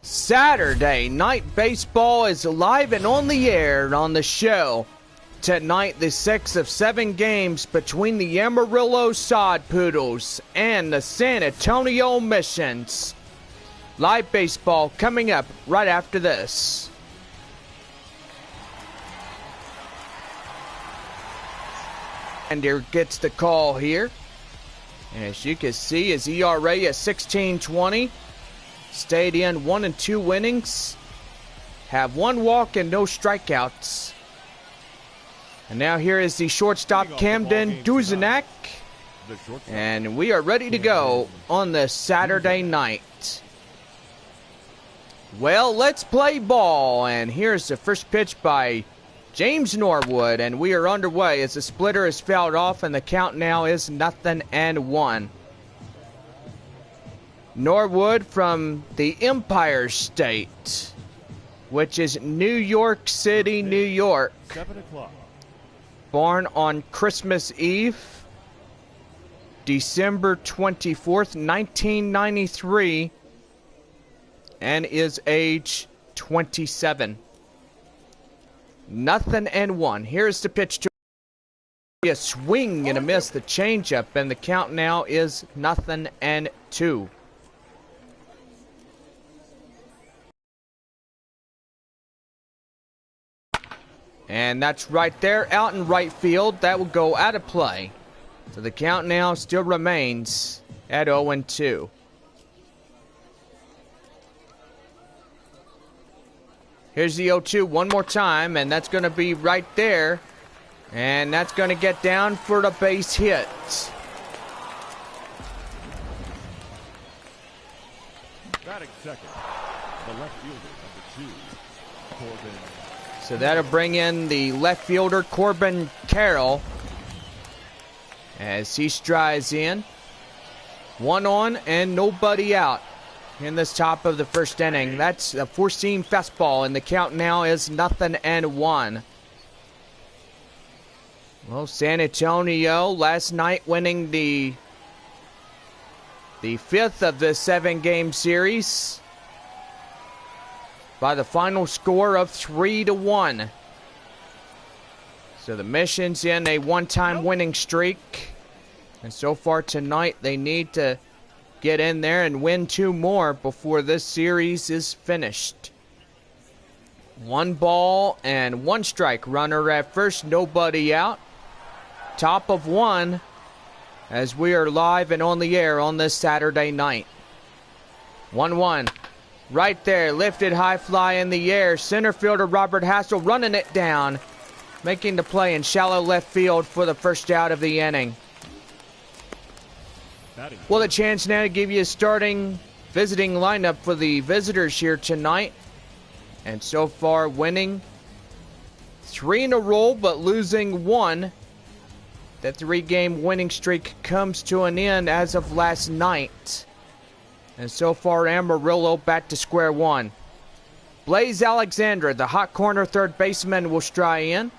Saturday Night Baseball is live and on the air on the show. Tonight, the 6th of 7 games between the Amarillo Sod Poodles and the San Antonio Missions. Live baseball coming up right after this. And there gets the call here. And as you can see, his ERA is 16.20. Stayed in 1 and 2 innings. Have 1 walk and no strikeouts. And now here is the shortstop, Camden Duzenak. And we are ready to go on this Saturday night. Well, let's play ball. And here's the first pitch by James Norwood. And we are underway as the splitter is fouled off and the count now is 0-1. Norwood from the Empire State, which is New York City, New York. 7 o'clock. Born on Christmas Eve, December 24th, 1993, and is age 27. 0-1. Here's the pitch to a swing and a miss, the changeup, and the count now is 0-2. And that's right there, out in right field. That will go out of play. So the count now still remains at 0-2. Here's the 0-2 one more time, and that's going to be right there. And that's going to get down for the base hit. Batting second, the left fielder, number 2, Corbin. So that'll bring in the left fielder, Corbin Carroll, as he strides in. 1 on and nobody out in this top of the first inning. That's a 4-seam fastball, and the count now is 0-1. Well, San Antonio last night winning the 5th of the 7-game series by the final score of 3-1. So the Mission's in a one-time winning streak. And so far tonight, they need to get in there and win 2 more before this series is finished. 1 ball and 1 strike. Runner at first, nobody out. Top of 1 as we are live and on the air on this Saturday night. 1-1. Right there, lifted high fly in the air. Center fielder Robert Hassel running it down, making the play in shallow left field for the first out of the inning. Well, a chance now to give you a starting visiting lineup for the visitors here tonight. And so far winning 3 in a row, but losing 1. That 3-game winning streak comes to an end as of last night. And so far, Amarillo back to square one. Blaze Alexander, the hot corner third baseman, will stride in.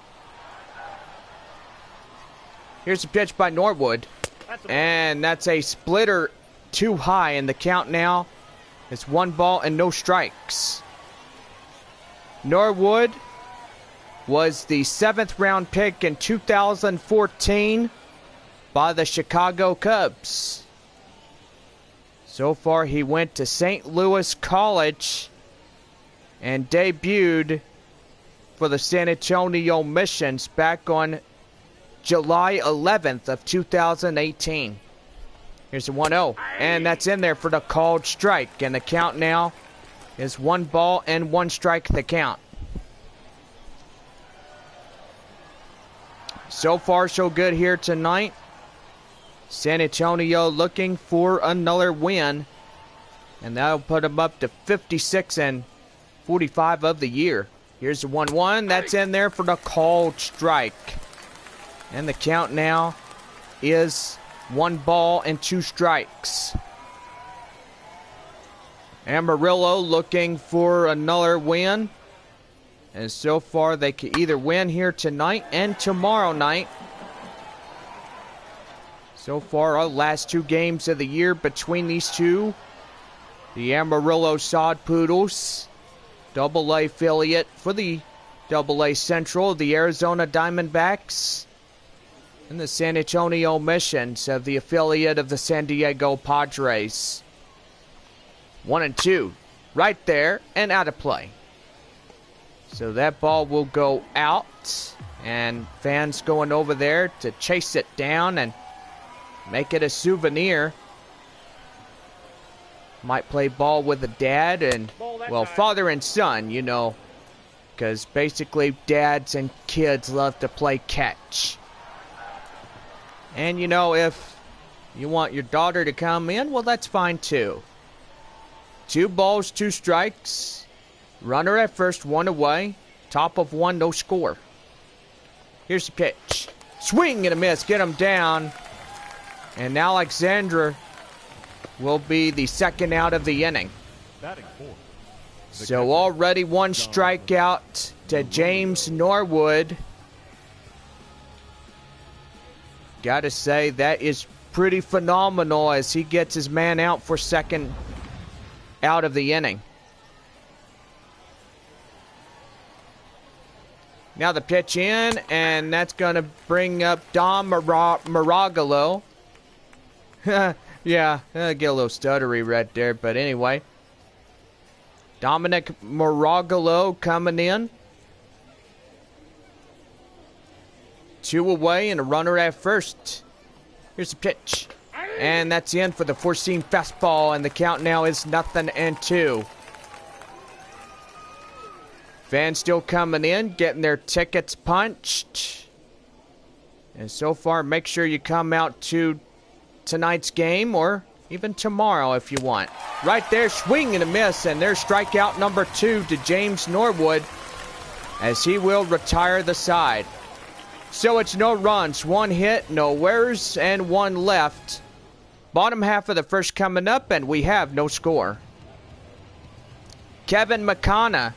Here's a pitch by Norwood. And that's a splitter too high, and the count now is 1 ball and no strikes. Norwood was the 7th round pick in 2014 by the Chicago Cubs. So far, he went to St. Louis College and debuted for the San Antonio Missions back on July 11th of 2018. Here's a 1-0, and that's in there for the called strike, and the count now is 1 ball and 1 strike the count. So far, so good here tonight. San Antonio looking for another win, and that'll put them up to 56 and 45 of the year. Here's the 1-1. That's in there for the called strike. And the count now is 1 ball and 2 strikes. Amarillo looking for another win. And so far, they could either win here tonight and tomorrow night, So far, our last 2 games of the year between these two. The Amarillo Sod Poodles, AA affiliate for the AA Central, the Arizona Diamondbacks, and the San Antonio Missions of the affiliate of the San Diego Padres. 1-2, right there, and out of play. So that ball will go out, and fans going over there to chase it down and make it a souvenir. Might play ball with a dad and, well, father and son, you know, because basically dads and kids love to play catch. And, you know, if you want your daughter to come in, well, that's fine too. 2 balls, 2 strikes. Runner at first, 1 away. Top of 1, no score. Here's the pitch. Swing and a miss. Get him down. And Alexandra will be the second out of the inning. So already 1 strikeout to James Norwood. Gotta say, that is pretty phenomenal as he gets his man out for second out of the inning. Now the pitch in, and that's going to bring up Dom Maragalo. Yeah, get a little stuttery right there, but anyway. Dominic Maragalo coming in. 2 away and a runner at first. Here's the pitch. And that's in for the four-seam fastball, and the count now is 0-2. Fans still coming in, getting their tickets punched. And so far, make sure you come out to tonight's game or even tomorrow if you want. Right there, swing and a miss, and there's strikeout number 2 to James Norwood as he will retire the side. So it's no runs, 1 hit, no errors, and 1 left. Bottom half of the first coming up, and we have no score. Kevin McConna,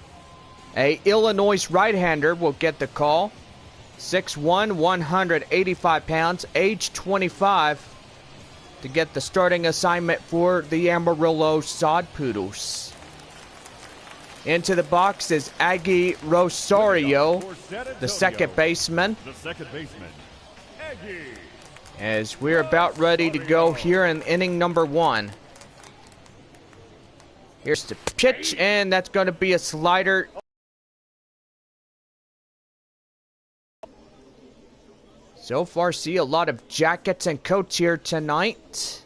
a Illinois right-hander, will get the call. 6'1", 185 pounds, age 25, to get the starting assignment for the Amarillo Sod Poodles. Into the box is Aggie Rosario, the second baseman. As we're about ready to go here in inning number 1. Here's the pitch, and that's going to be a slider. So far, see a lot of jackets and coats here tonight.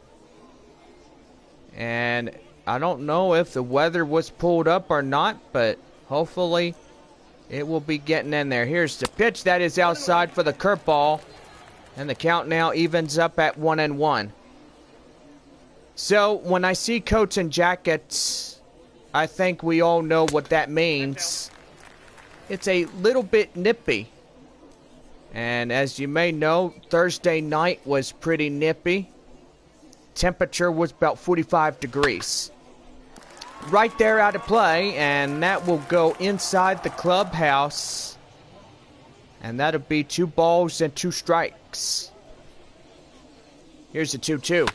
And I don't know if the weather was pulled up or not, but hopefully it will be getting in there. Here's the pitch. That is outside for the curveball. And the count now evens up at 1-1. So when I see coats and jackets, I think we all know what that means. It's a little bit nippy. And as you may know, Thursday night was pretty nippy. Temperature was about 45 degrees. Right there out of play, and that will go inside the clubhouse. And that'll be 2 balls and 2 strikes. Here's the 2-2.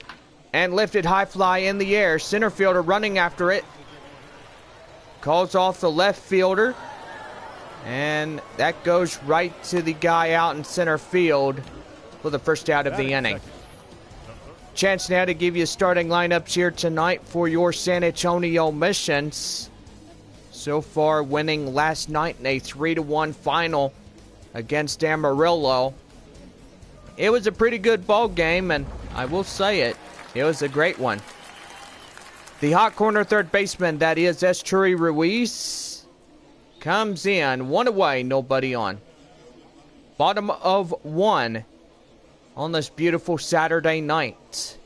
And lifted high fly in the air. Center fielder running after it. Calls off the left fielder. And that goes right to the guy out in center field for the first out of the inning. Chance now to give you starting lineups here tonight for your San Antonio Missions. So far winning last night in a 3-1 final against Amarillo. It was a pretty good ball game, and I will say it was a great one. The hot corner third baseman, that is Esturi Ruiz, comes in. 1 away, nobody on. Bottom of 1 on this beautiful Saturday night.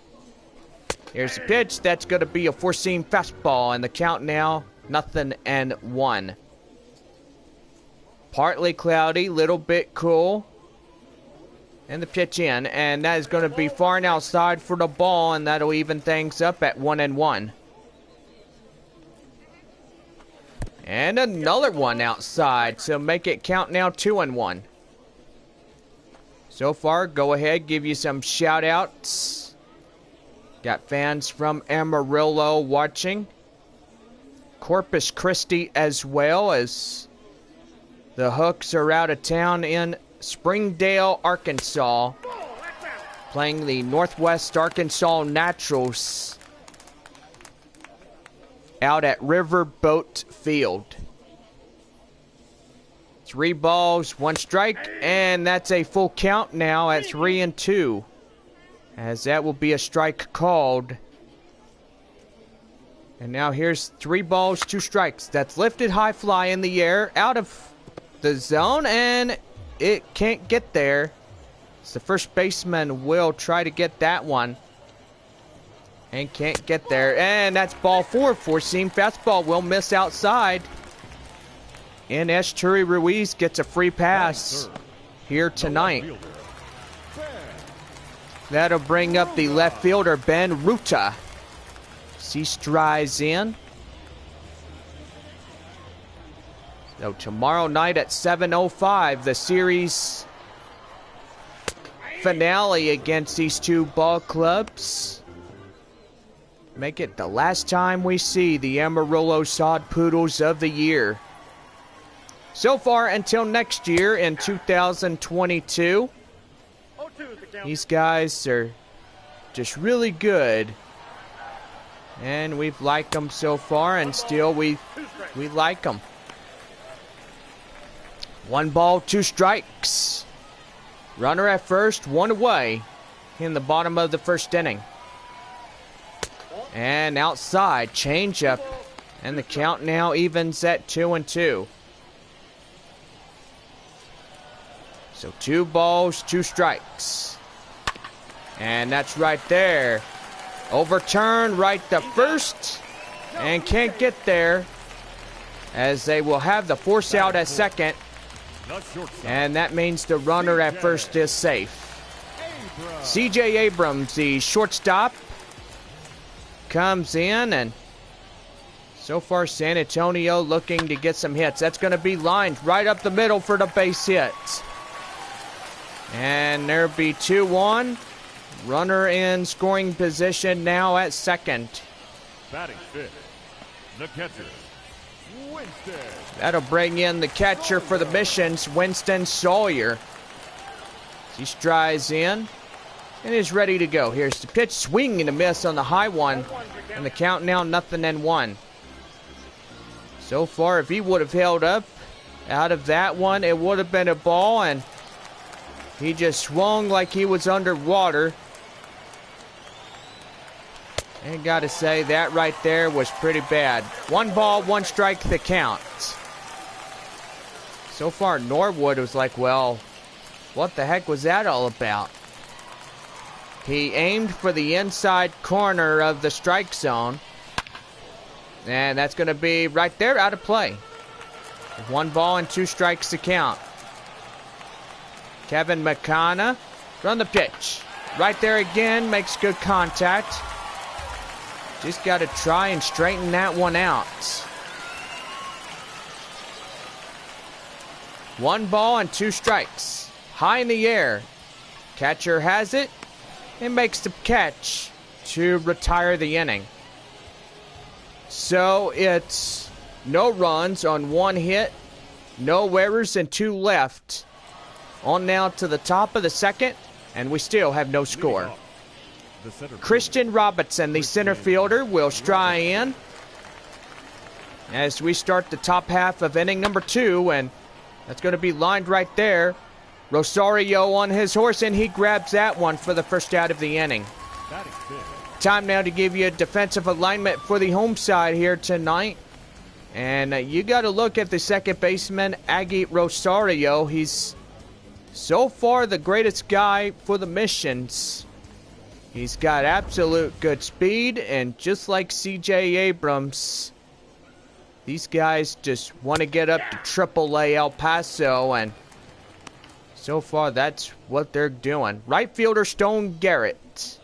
Here's the pitch. That's going to be a four-seam fastball, and the count now 0-1. Partly cloudy, little bit cool. And the pitch in, and that is going to be far and outside for the ball, and that'll even things up at 1-1. And another one outside, so make it count now 2-1. So far, go ahead, give you some shout outs. Got fans from Amarillo watching. Corpus Christi as well, as the Hooks are out of town in Springdale, Arkansas, playing the Northwest Arkansas Naturals out at Riverboat Field. 3 balls, 1 strike, and that's a full count now at 3-2, as that will be a strike called. And now here's 3 balls, 2 strikes. That's lifted high fly in the air, out of the zone, and it can't get there. So the first baseman will try to get that one, and can't get there. And that's ball 4. 4-seam fastball will miss outside. And Turi Ruiz gets a free pass here tonight. That'll bring up the left fielder, Ben Ruta. He strides in. So tomorrow night at 7:05, the series finale against these 2 ball clubs. Make it the last time we see the Amarillo Sod Poodles of the year. So far, until next year in 2022, these guys are just really good. And we've liked them so far, and still we like them. 1 ball, 2 strikes. Runner at first, 1 away in the bottom of the first inning. And outside, changeup. And the count now evens at 2-2. So 2 balls, 2 strikes. And that's right there. Overturned right to first. And can't get there, as they will have the force out at second. And that means the runner at first is safe. CJ Abrams, the shortstop, comes in, and so far San Antonio looking to get some hits. That's going to be lined right up the middle for the base hit. And there'll be 2-1. Runner in scoring position now at second. Batting fifth, the catcher, Winston. That'll bring in the catcher for the Missions, Winston Sawyer. He strides in and is ready to go. Here's the pitch, swing and a miss on the high one. And the count now 0-1. So far, if he would have held up out of that one, it would have been a ball, and he just swung like he was underwater. And gotta say, that right there was pretty bad. 1 ball, 1 strike, the count. So far, Norwood was like, well, what the heck was that all about? He aimed for the inside corner of the strike zone. And that's going to be right there, out of play. 1 ball and 2 strikes to count. Kevin McConna run the pitch. Right there again, makes good contact. Just got to try and straighten that one out. 1 ball and 2 strikes. High in the air. Catcher has it and makes the catch to retire the inning. So it's no runs on 1 hit, no errors, and 2 left. On now to the top of the second, and we still have no score. Christian Robinson, the center fielder, will stride in as we start the top half of inning number 2, and that's going to be lined right there. Rosario on his horse, and he grabs that one for the first out of the inning. Time now to give you a defensive alignment for the home side here tonight. And you got to look at the second baseman, Aggie Rosario. He's so far the greatest guy for the Missions. He's got absolute good speed, and just like CJ Abrams, these guys just want to get up to AAA El Paso, and so far that's what they're doing. Right fielder Stone Garrett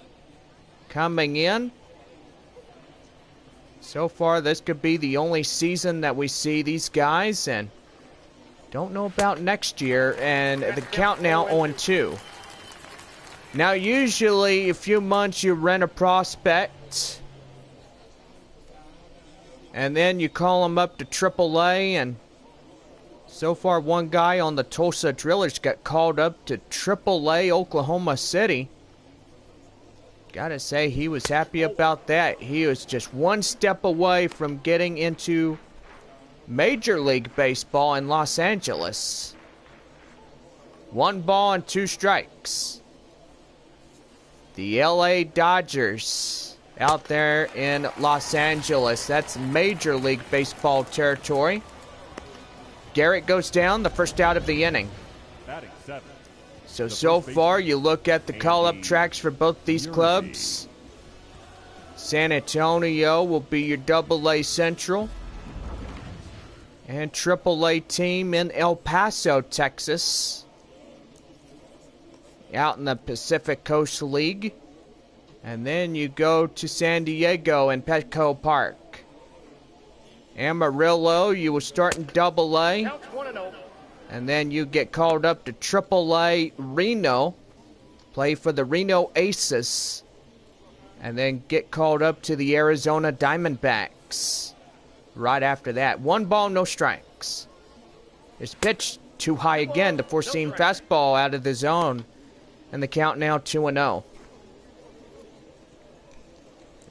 coming in. So far this could be the only season that we see these guys, and don't know about next year. And the count now 0-2. Now, usually, a few months you rent a prospect, and then you call them up to AAA, and so far one guy on the Tulsa Drillers got called up to AAA Oklahoma City. Gotta say, he was happy about that. He was just one step away from getting into Major League Baseball in Los Angeles. 1 ball and 2 strikes. The LA Dodgers out there in Los Angeles. That's Major League Baseball territory. Garrett goes down, the first out of the inning. Batting 7. So far, you look at the call-up tracks for both these clubs. San Antonio will be your AA Central. And AAA team in El Paso, Texas. Out in the Pacific Coast League. And then you go to San Diego and Petco Park. Amarillo, you will start in AA. And then you get called up to AAA Reno. Play for the Reno Aces. And then get called up to the Arizona Diamondbacks. Right after that. 1 ball, no strikes. It's pitched too high again. The four-seam fastball out of the zone. And the count now 2-0.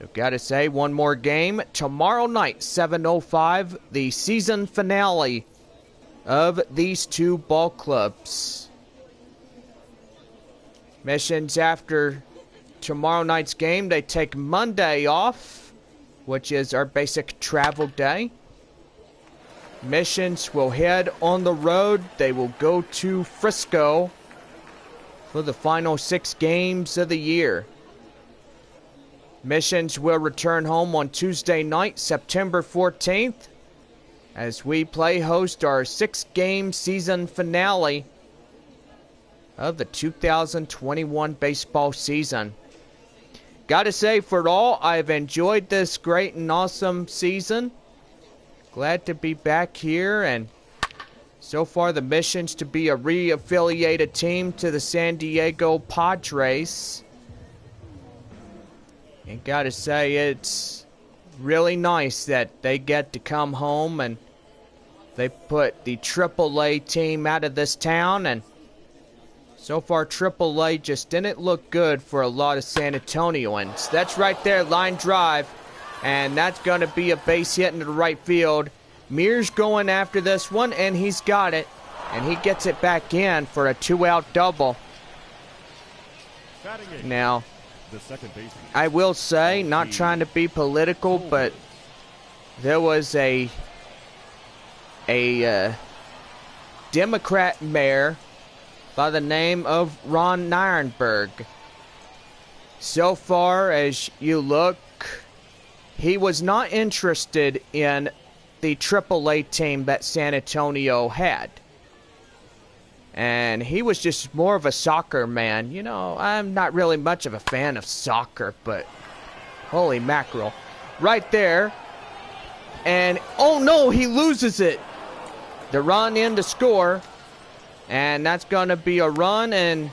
I've got to say, one more game. Tomorrow night, 7:05, the season finale of these two ball clubs. Missions after tomorrow night's game, they take Monday off, which is our basic travel day. Missions will head on the road. They will go to Frisco for the final 6 games of the year. Missions will return home on Tuesday night, September 14th, as we play host our 6-game season finale of the 2021 baseball season. Gotta say, for it all, I've enjoyed this great and awesome season. Glad to be back here, and so far the Missions to be a re-affiliated team to the San Diego Padres. And gotta say, it's really nice that they get to come home and they put the AAA team out of this town. And so far, AAA just didn't look good for a lot of San Antonioans. That's right there, line drive. And that's going to be a base hit into the right field. Mears going after this one, and he's got it. And he gets it back in for a 2-out double. Now, I will say, not trying to be political, but there was a Democrat mayor by the name of Ron Nirenberg. So far as you look, he was not interested in the AAA team that San Antonio had. And he was just more of a soccer man. You know, I'm not really much of a fan of soccer, but holy mackerel. Right there. And, oh no, he loses it. The run in to score. And that's going to be a run and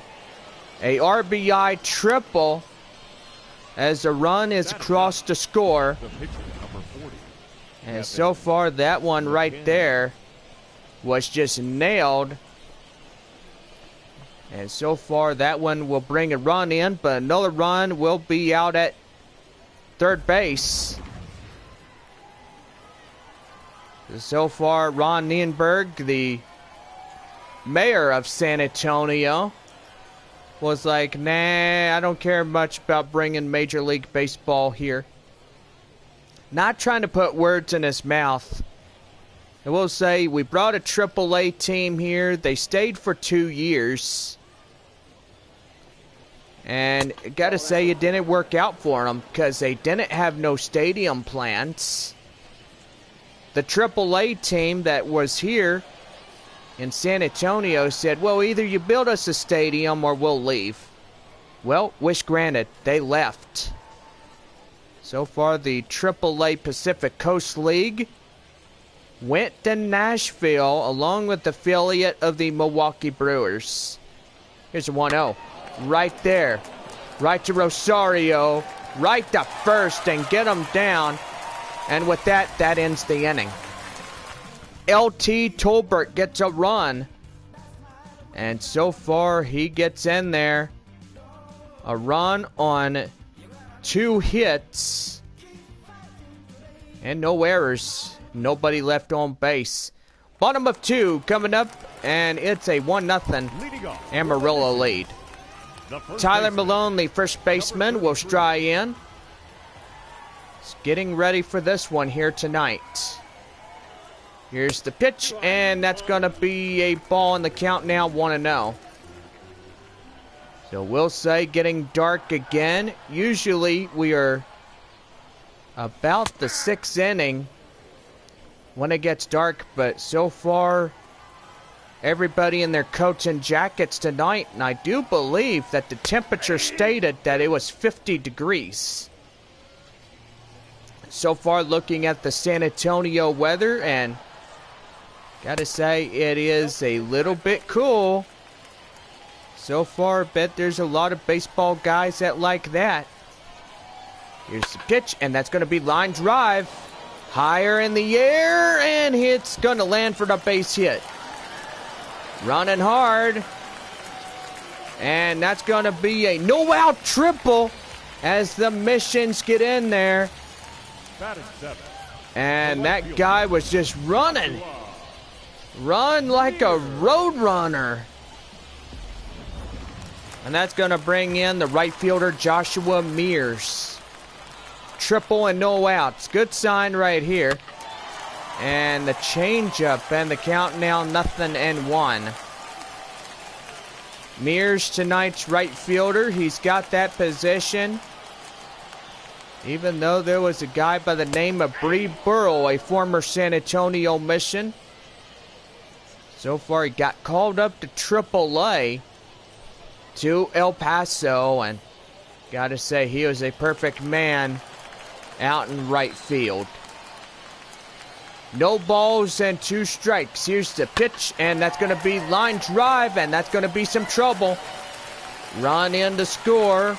a RBI triple as the run is across to score. And so far, that one right there was just nailed. And so far, that one will bring a run in, but another run will be out at third base. So far, Ron Nirenberg, the mayor of San Antonio, was like, nah, I don't care much about bringing Major League Baseball here. Not trying to put words in his mouth. I will say, we brought a AAA team here. They stayed for 2 years. And I gotta say, it didn't work out for them because they didn't have no stadium plans. The AAA team that was here in San Antonio said, well, either you build us a stadium or we'll leave. Well, wish granted, they left. So far, the AAA Pacific Coast League went to Nashville along with the affiliate of the Milwaukee Brewers. Here's a 1-0. right there. Right to Rosario. Right to first and get him down. And with that, that ends the inning. LT Tolbert gets a run. And so far, he gets in there. A run on 2 hits. And no errors. Nobody left on base. Bottom of 2 coming up. And it's a 1-0 Amarillo lead. Tyler Malone, the first baseman, will stride in. He's getting ready for this one here tonight. Here's the pitch, and that's going to be a ball in the count now, 1-0. So we'll say getting dark again. Usually we are about the 6th inning when it gets dark, but so far everybody in their coats and jackets tonight, and I do believe that the temperature stated that it was 50 degrees. So far looking at the San Antonio weather, and gotta say it is a little bit cool. So far, I bet there's a lot of baseball guys that like that. Here's the pitch, and that's going to be line drive. Higher in the air, and it's going to land for the base hit. Running hard. And that's going to be a no-out triple as the Missions get in there. And that guy was just running. Run like a road runner. And that's going to bring in the right fielder, Joshua Mears. Triple and no outs. Good sign right here. And the changeup, and the count now 0-1. Mears, tonight's right fielder. He's got that position. Even though there was a guy by the name of Brady Feigl, a former San Antonio Mission. So far, he got called up to AAA to El Paso, and gotta say he was a perfect man out in right field. No balls and 2 strikes. Here's the pitch, and that's going to be line drive, and that's going to be some trouble. Run in to score,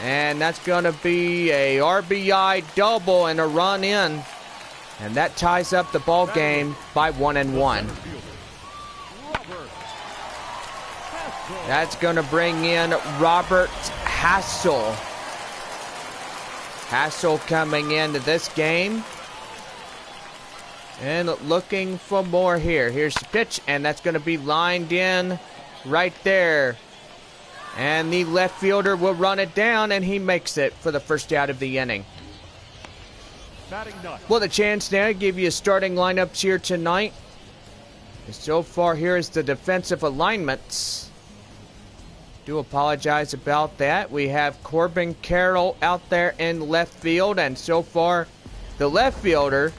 and that's going to be a RBI double and a run in, and that ties up the ball game by 1-1. That's going to bring in Robert Hassel. Hassel coming into this game. And looking for more here. Here's the pitch, and that's going to be lined in right there. And the left fielder will run it down, and he makes it for the first out of the inning. Well, the chance now to give you starting lineups here tonight. So far, here is the defensive alignments. Do apologize about that. We have Corbin Carroll out there in left field, and so far, the left fielder,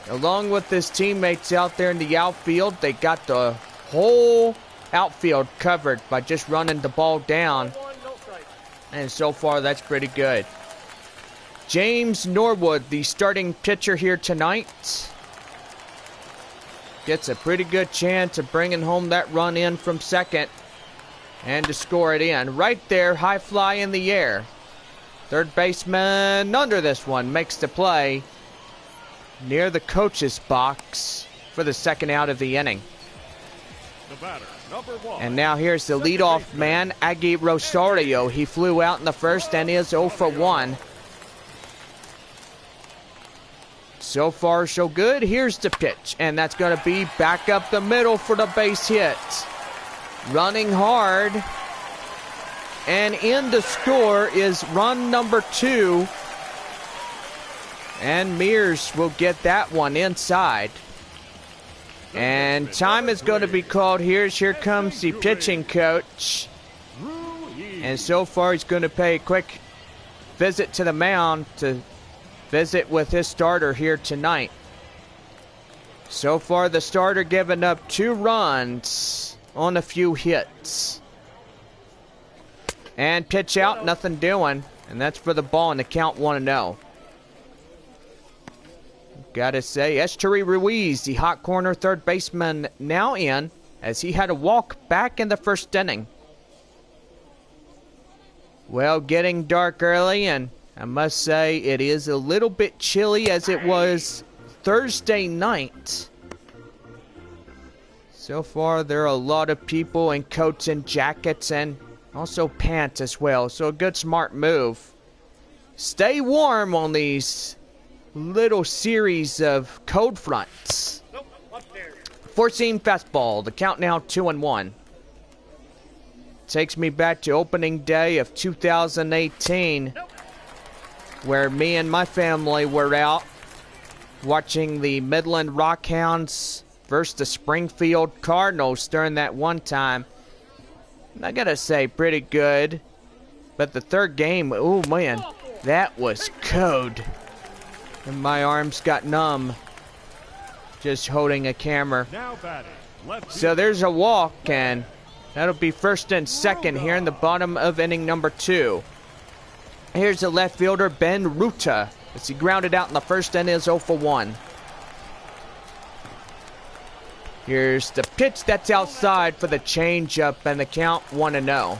along with his teammates out there in the outfield, they got the whole outfield covered by just running the ball down. And so far, that's pretty good. James Norwood, the starting pitcher here tonight, gets a pretty good chance of bringing home that run in from second and to score it in. Right there, high fly in the air. Third baseman under this one makes the play near the coach's box for the second out of the inning. And now here's the leadoff man, Aggie Rosario. He flew out in the first and is 0 for 1. So far, so good. Here's the pitch, and that's going to be back up the middle for the base hit. Running hard. And in to score is run number 2. And Mears will get that one inside. And time is going to be called here. Here comes the pitching coach. And so far he's going to pay a quick visit to the mound to visit with his starter here tonight. So far the starter giving up 2 runs on a few hits. And pitch out, nothing doing. And that's for the ball, and the count 1-0. Gotta say, Echery Ruiz, the hot corner third baseman, now in, as he had a walk back in the first inning. Well, getting dark early, and I must say it is a little bit chilly as it was Thursday night. So far, there are a lot of people in coats and jackets and also pants as well. So a good smart move. Stay warm on these little series of cold fronts. Four-seam fastball. The count now 2-1. Takes me back to opening day of 2018, where me and my family were out watching the Midland Rockhounds versus the Springfield Cardinals during that one time. And I gotta say, pretty good. But the third game, oh man, that was code. And my arms got numb just holding a camera. So there's a walk, and that'll be first and second here in the bottom of inning number 2. Here's the left fielder, Ben Ruta, as he grounded out in the first and is 0 for 1. Here's the pitch that's outside for the changeup, and the count 1-0.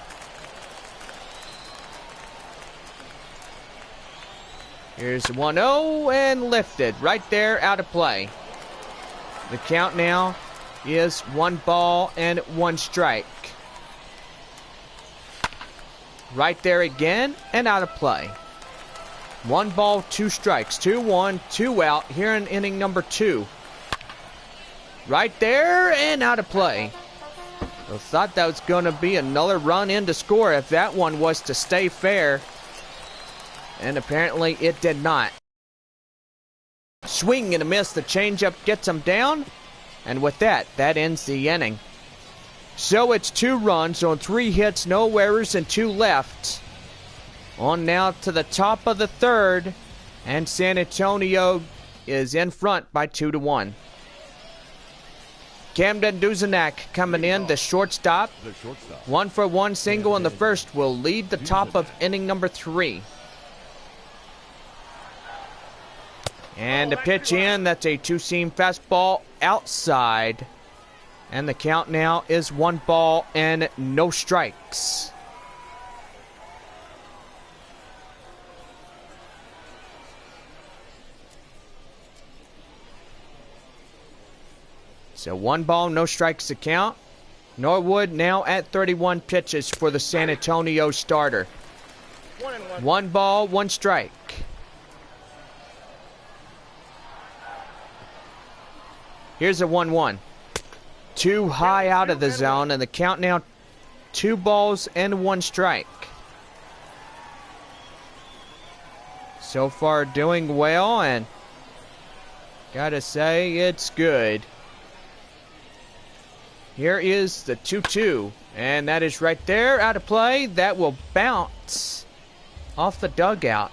Here's 1-0 and lifted right there, out of play. The count now is 1 ball and 1 strike. Right there again and out of play. 1 ball, 2 strikes. 2-1, 2 out here in inning number 2. Right there and out of play. I thought that was going to be another run in to score if that one was to stay fair. And apparently it did not. Swing and a miss. The changeup gets him down. And with that, that ends the inning. So it's 2 runs on 3 hits, no errors, and 2 left. On now to the top of the 3rd. And San Antonio is in front by 2-1. Camden Duzenak coming in, the shortstop. 1 for 1 single in the first will lead the top of inning number 3. And the pitch in, that's a 2-seam fastball outside. And the count now is 1 ball and no strikes. So 1 ball, no strikes to count. Norwood now at 31 pitches for the San Antonio starter. 1 ball, 1 strike. Here's a 1-1. Too high out of the zone, and the count now 2 balls and 1 strike. So far doing well, and gotta say it's good. Here is the 2-2, and that is right there, out of play. That will bounce off the dugout.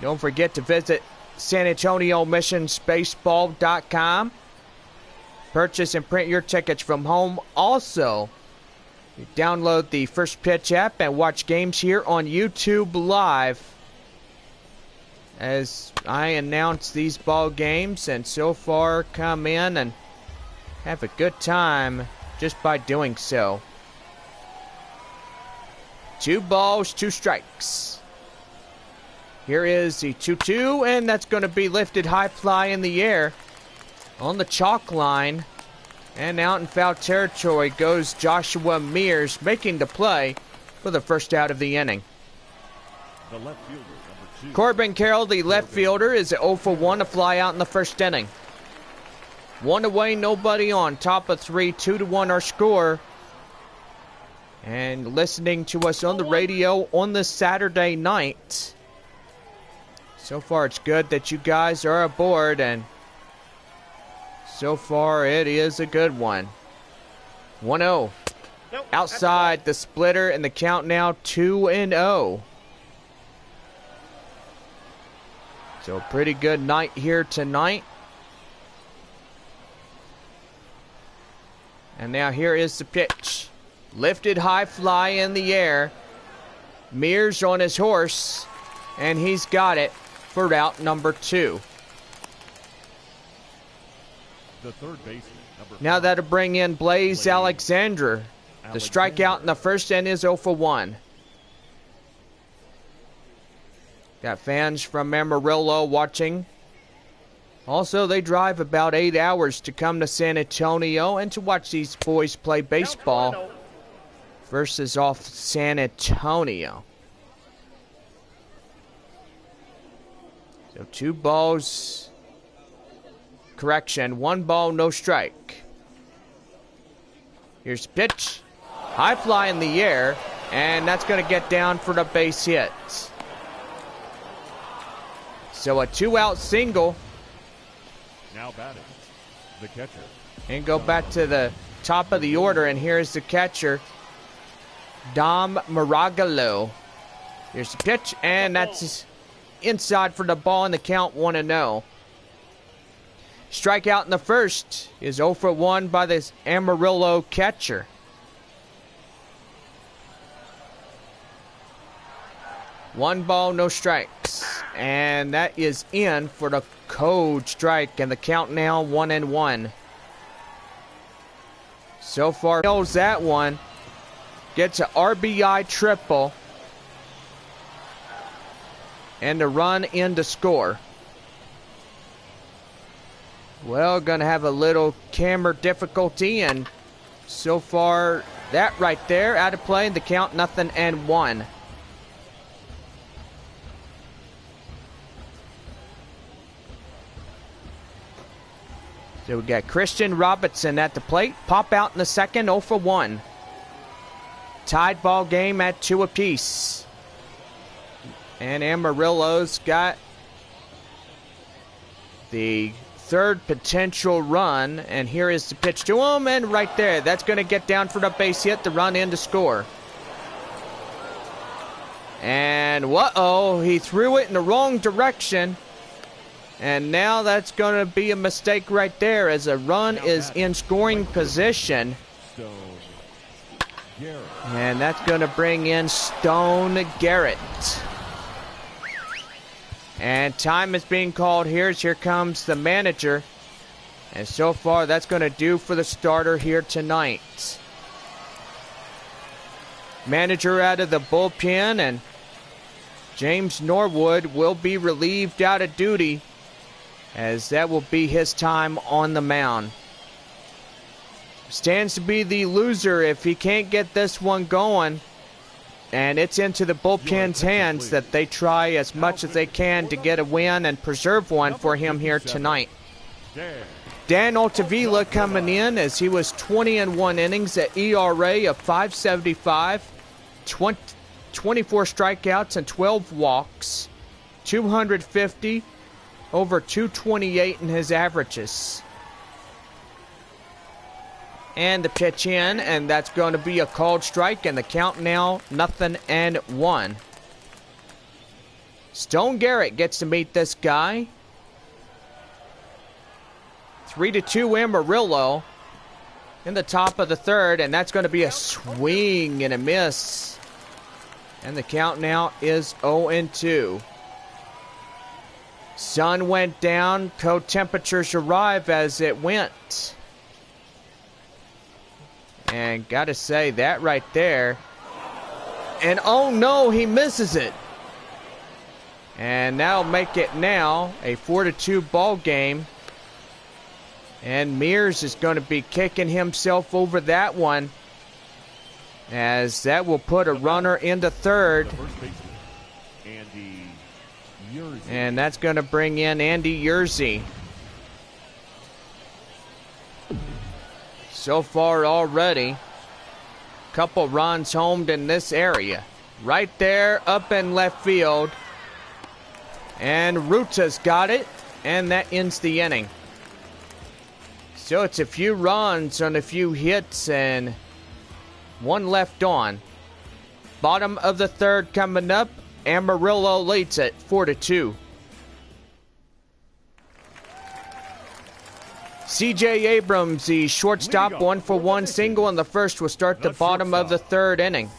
Don't forget to visit SanAntonioMissionsBaseball.com. Purchase and print your tickets from home. Also, you download the First Pitch app and watch games here on YouTube Live as I announce these ball games, and so far come in and have a good time just by doing so. 2 balls, 2 strikes. Here is the 2-2, and that's going to be lifted high fly in the air on the chalk line. And out in foul territory goes Joshua Mears, making the play for the first out of the inning. The left fielder, number 2. Corbin Carroll, the left fielder, is 0 for 1, a fly out in the first inning. 1 away, nobody on. Top of 3, 2-1 our score. And listening to us on the radio on this Saturday night. So far, it's good that you guys are aboard, and so far, it is a good one. 1-0. Outside the splitter, and the count now 2-0. So, pretty good night here tonight. And now here is the pitch. Lifted high fly in the air. Mears on his horse, and he's got it for out number 2. The third baseman, number 5. Now that'll bring in Blaze Alexander The strikeout in the first inning is 0 for 1. Got fans from Amarillo watching. Also, they drive about 8 hours to come to San Antonio and to watch these boys play baseball versus off San Antonio. So 2 balls. Correction, 1 ball, no strike. Here's the pitch. High fly in the air, and that's going to get down for the base hit. So a 2-out single. Now batting, the catcher. And go back to the top of the order, and here's the catcher, Dom Maragalo. Here's the pitch, and that's inside for the ball, and the count 1-0. Strikeout in the first is 0 for 1 by this Amarillo catcher. One ball, no strikes. And that is in for the code strike, and the count now 1-1. So far, nails that one. Gets an RBI triple. And the run in to score. Well, gonna have a little camera difficulty, and so far, that right there out of play, the count 0-1. So we got Christian Robertson at the plate. Pop out in the second, 0 for 1. Tied ball game at 2 apiece. And Amarillo's got the third potential run, and here is the pitch to him, and right there, that's going to get down for the base hit, the run in to score. And uh-oh, he threw it in the wrong direction, and now that's going to be a mistake right there, as a run is in scoring position, and that's going to bring in Stone Garrett. And time is being called here. Here comes the manager. And so far, that's going to do for the starter here tonight. Manager out of the bullpen, and James Norwood will be relieved out of duty, as that will be his time on the mound. Stands to be the loser if he can't get this one going. And it's into the bullpen's hands that they try as much as they can to get a win and preserve one for him here tonight. Dan Tavila coming in, as he was 20 in 1 innings at ERA of 5.75, 24 strikeouts and 12 walks, 250, over 228 in his averages. And the pitch in, and that's going to be a called strike, and the count now 0-1. Stone Garrett gets to meet this guy. 3-2 Amarillo in the top of the third, and that's going to be a swing and a miss. And the count now is 0-2. Sun went down, cold temperatures arrive as it went. And gotta say, that right there. And oh no, he misses it. And that'll make it now a 4-2 ball game. And Mears is going to be kicking himself over that one, as that will put a runner into third. And that's going to bring in Andy Yerzy. So far already, couple runs homed in this area. Right there up in left field. And Ruta's got it, and that ends the inning. So it's a few runs on a few hits and one left on. Bottom of the third coming up. Amarillo leads at 4-2. C.J. Abrams, the shortstop, 1-for-1 single in the first, will start the bottom of the third inning.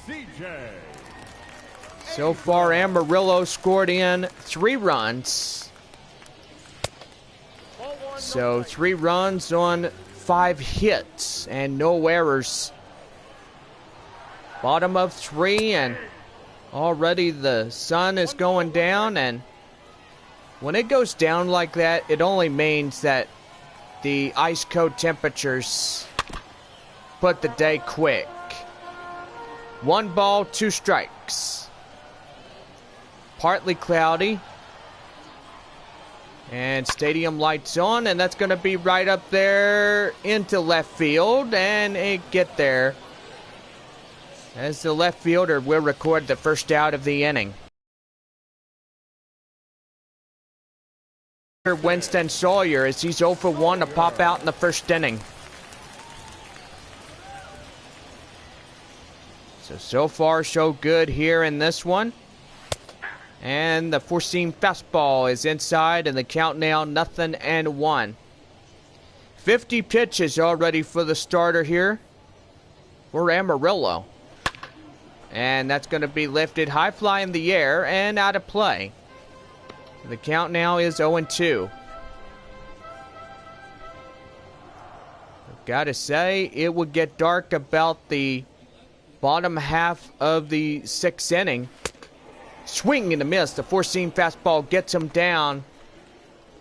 So far, Amarillo scored in 3 runs. So 3 runs on 5 hits and no errors. Bottom of 3, and already the sun is going down, and when it goes down like that, it only means that the ice cold temperatures put the day quick. 1 ball, 2 strikes. Partly cloudy. And stadium lights on, and that's going to be right up there into left field, and it get there as the left fielder will record the first out of the inning. Winston Sawyer, as he's 0 for 1 to pop out in the first inning. So far so good here in this one. And the four-seam fastball is inside, and the count now 0-1. 50 pitches already for the starter here for Amarillo. And that's going to be lifted high fly in the air and out of play. The count now is 0-2. I've got to say, it will get dark about the bottom half of the 6th inning. Swing and a miss. The four-seam fastball gets him down.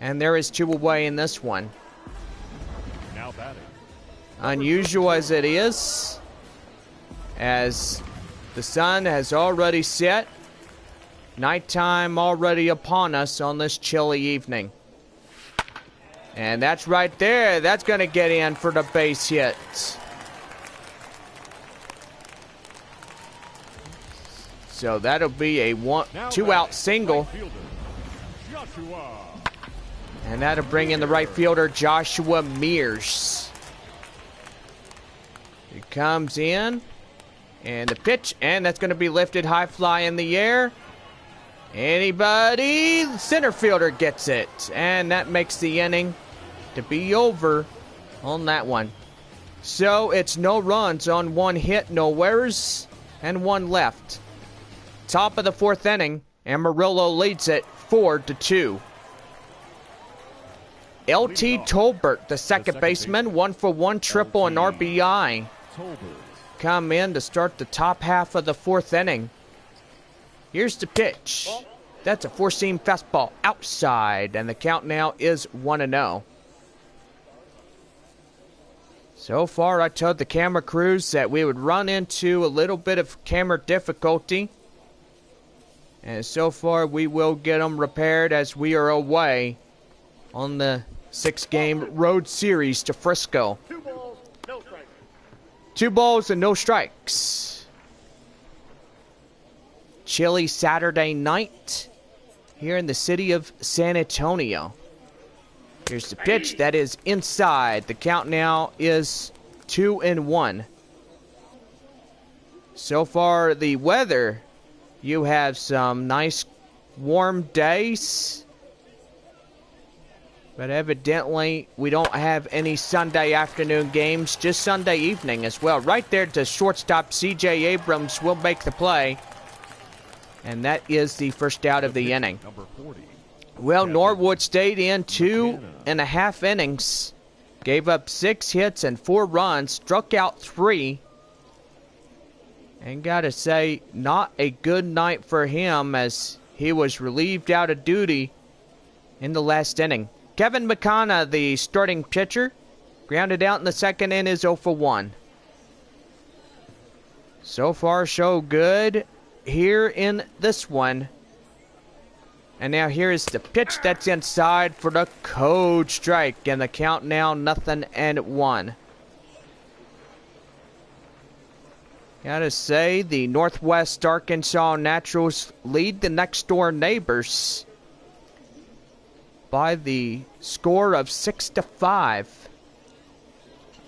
And there is 2 away in this one. Now batting. Unusual as it is, as the sun has already set. Nighttime already upon us on this chilly evening. And that's right there. That's going to get in for the base hit. So that'll be a 2-out single. And that'll bring in the right fielder, Joshua Mears. He comes in. And the pitch. And that's going to be lifted high fly in the air. Anybody? The center fielder gets it. And that makes the inning to be over on that one. So it's no runs on 1 hit, no errors, and 1 left. Top of the 4th inning, Amarillo leads it 4-2. LT Tolbert, the second baseman, 1 for 1 triple and RBI. Come in to start the top half of the 4th inning. Here's the pitch. That's a four-seam fastball outside, and the count now is 1-0. So far, I told the camera crews that we would run into a little bit of camera difficulty. And so far, we will get them repaired as we are away on the 6-game road series to Frisco. 2 balls, no strikes. 2 balls and no strikes. Chilly Saturday night here in the city of San Antonio. Here's the pitch. That is inside. The count now is 2-1. So far, the weather, you have some nice warm days. But evidently, we don't have any Sunday afternoon games, just Sunday evening as well. Right there to shortstop C.J. Abrams will make the play. And that is the first out of the inning. Number 40. Well, Norwood stayed in 2.5 innings. Gave up 6 hits and 4 runs. Struck out 3. And gotta say, not a good night for him as he was relieved out of duty in the last inning. Kevin McConna, the starting pitcher, grounded out in the 2nd and is 0 for 1. So far, so good here in this one. And now here is the pitch that's inside for the code strike. And the count now 0-1. Gotta say, the Northwest Arkansas Naturals lead the next door neighbors by the score of 6-5.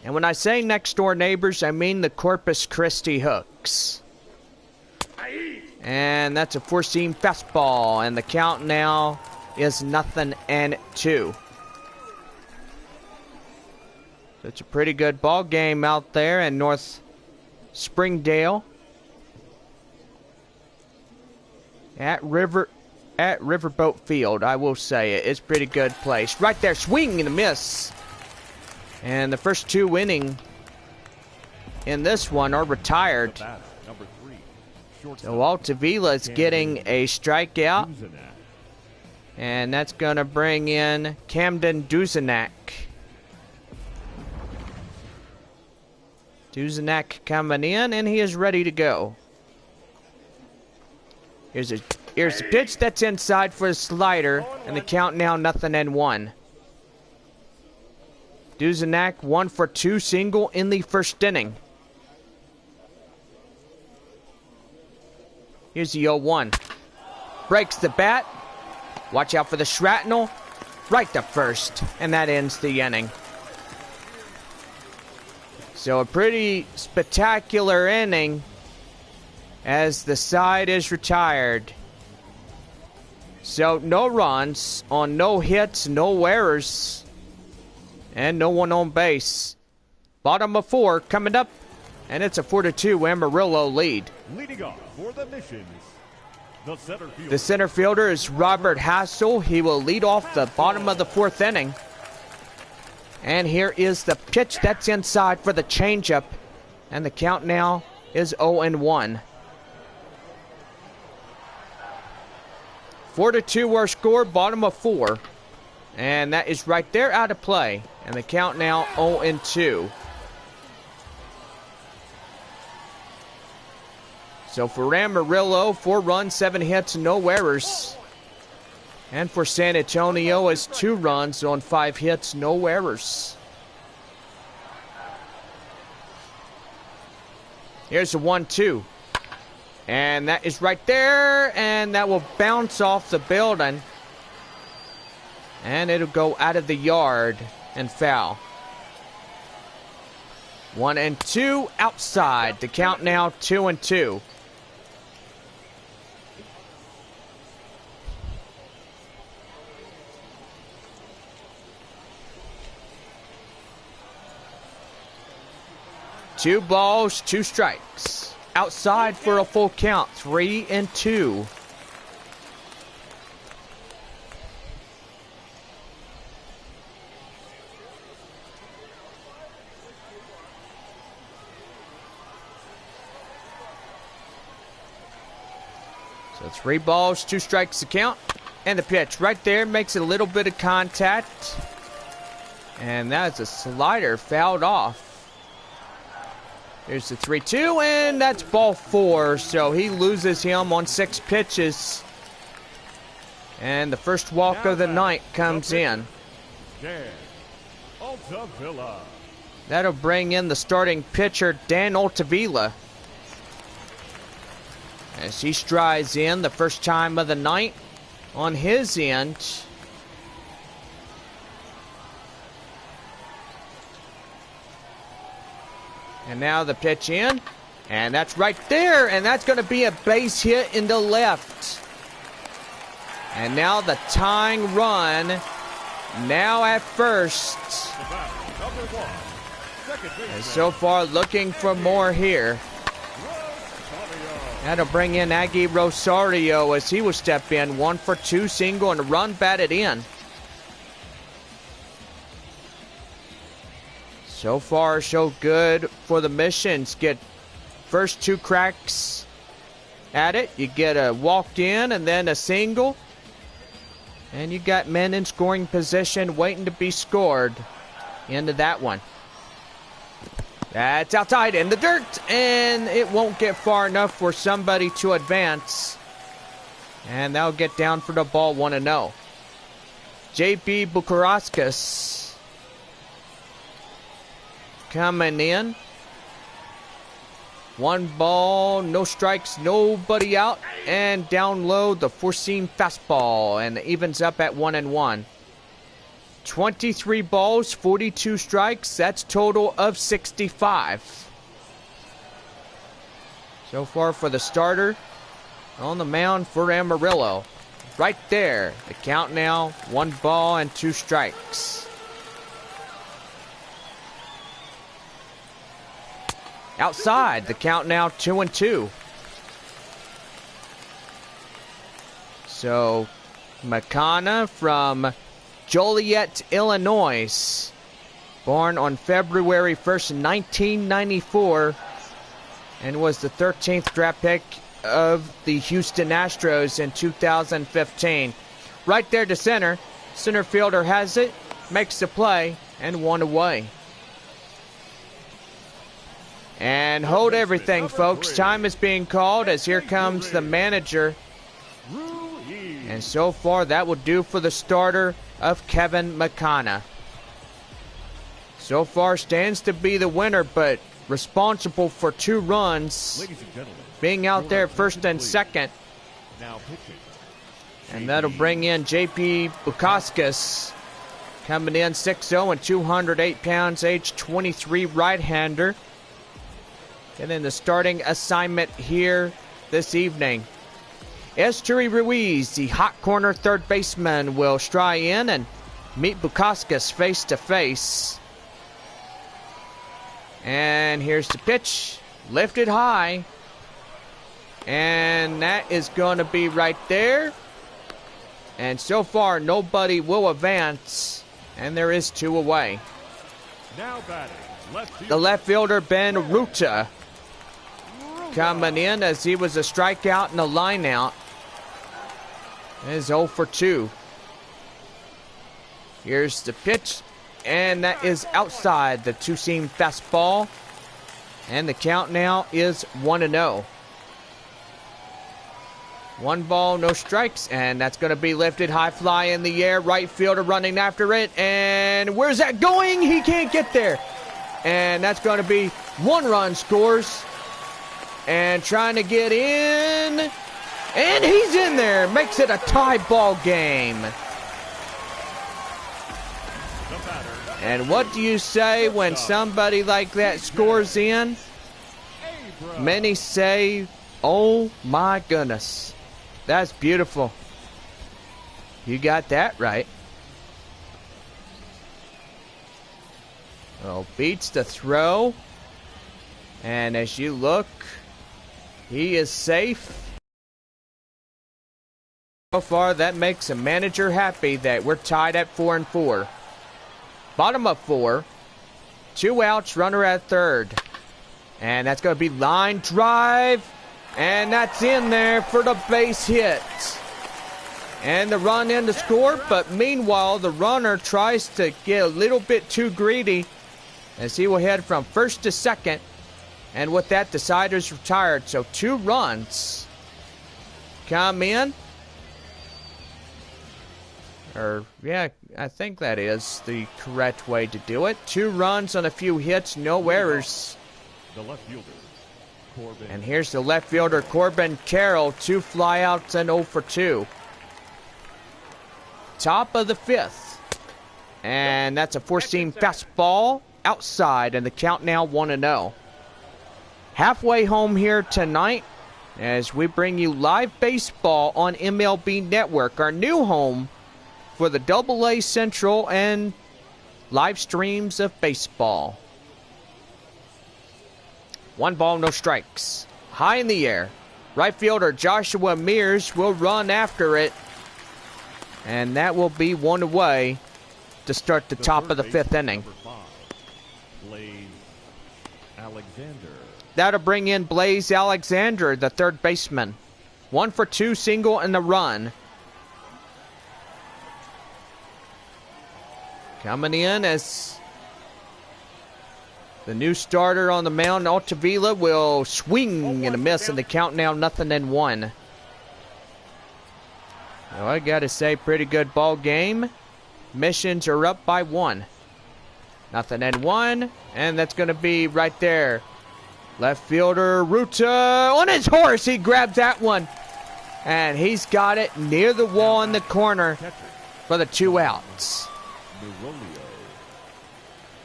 And when I say next door neighbors, I mean the Corpus Christi Hooks. And that's a four-seam fastball, and the count now is 0-2. So it's a pretty good ball game out there in North Springdale at Riverboat Field. I will say it's pretty good place. Right there, swing and a miss. And the first 2 inning in this one are retired. Number 3, shortstop. So Tavila is getting a strikeout. Duzenak. And that's going to bring in Camden Duzenak. Duzenak coming in, and he is ready to go. Here's the pitch that's inside for the slider, and the count now 0-1. Duzenak 1 for 2 single in the first inning. Here's the 0-1. Breaks the bat. Watch out for the shrapnel. Right to first, and that ends the inning. So a pretty spectacular inning as the side is retired. So no runs on no hits, no errors, and no one on base. Bottom of 4 coming up, and it's a 4-2 Amarillo lead. Leading off for the Missions, the center fielder. The center fielder is Robert Hassel. He will lead off the bottom of the 4th inning. And here is the pitch that's inside for the changeup. And the count now is 0-1. 4-2 our score, bottom of 4. And that is right there out of play. And the count now 0-2. So for Amarillo, 4 runs, 7 hits, no errors. And for San Antonio is 2 runs on 5 hits, no errors. Here's a 1-2. And that is right there, and that will bounce off the building. And it'll go out of the yard and foul. 1-2 outside. The count now 2-2. Two balls, 2 strikes. Outside for a full count, 3-2. So 3 balls, 2 strikes to count. And the pitch right there makes a little bit of contact. And that's a slider fouled off. Here's the 3-2, and that's ball 4. So he loses him on 6 pitches. And the first walk of the night comes in. Tavila. That'll bring in the starting pitcher, Dan Tavila. As he strides in the first time of the night on his end. And now the pitch in. And that's right there. And that's going to be a base hit in the left. And now the tying run. Now at first. And so far looking for more here. That'll bring in Aggie Rosario as he will step in. 1 for 2 single and a run batted in. So far, so good for the Missions. Get first 2 cracks at it. You get a walk in and then a single. And you got men in scoring position waiting to be scored into that one. That's outside in the dirt. And it won't get far enough for somebody to advance. And that'll get down for the ball 1-0. JB Bukaraskas coming in. 1 ball, no strikes, nobody out. And down low, the four-seam fastball. And evens up at 1-1. 23 balls, 42 strikes. That's total of 65. So far for the starter on the mound for Amarillo. Right there. The count now, 1 ball and 2 strikes. Outside, the count now 2-2. So, McConna from Joliet, Illinois. Born on February 1st, 1994. and was the 13th draft pick of the Houston Astros in 2015. Right there to center. Center fielder has it, makes the play, and one away. And hold everything, folks. Time is being called as here comes the manager. And so far, that will do for the starter of Kevin McConnell. So far, stands to be the winner, but responsible for 2 runs. Being out there first and second. And that'll bring in J.P. Bukowskis. Coming in 6-0 and 208 pounds, age 23 right-hander. And then the starting assignment here this evening. Esturi Ruiz, the hot corner third baseman, will stride in and meet Bukowskis face to face. And here's the pitch, lifted high. And that is going to be right there. And so far, nobody will advance. And there is 2 away. Now batting, the left fielder, Ben Ruta, coming in as he was a strikeout and a line-out. It is 0 for 2. Here's the pitch, and that is outside the 2-seam fastball. And the count now is 1-0. 1 ball, no strikes, and that's going to be lifted high, fly in the air. Right fielder running after it, and where's that going? He can't get there. And that's going to be 1 run scores. And trying to get in. And he's in there. Makes it a tie ball game. And what do you say when somebody like that scores in? Many say, oh my goodness. That's beautiful. You got that right. Well, beats the throw. And as you look, he is safe. So far, that makes a manager happy that we're tied at 4-4. Bottom of 4. 2 outs, runner at third. And that's going to be line drive. And that's in there for the base hit. And the run in to score. But meanwhile, the runner tries to get a little bit too greedy as he will head from first to second. And with that, the side is retired. So 2 runs come in. Yeah, I think that is the correct way to do it. 2 runs on a few hits, no errors. The left fielder, Corbin. And here's the left fielder, Corbin Carroll. 2 flyouts and 0 for 2. Top of the 5th. And that's a 4-seam fastball outside, and the count now 1-0. Halfway home here tonight as we bring you live baseball on MLB Network, our new home for the AA Central and live streams of baseball. 1 ball, no strikes. High in the air. Right fielder Joshua Mears will run after it. And that will be 1 away to start the top of the 5th inning. Alexander. That'll bring in Blaze Alexander, the third baseman. 1 for 2, single and a run. Coming in as the new starter on the mound, Tavila, will swing and a miss, and the count now 0-1. Well, I got to say, pretty good ball game. Missions are up by 1. 0-1, and that's going to be right there. Left fielder Ruta on his horse. He grabs that one, and he's got it near the wall in the corner for the 2 outs.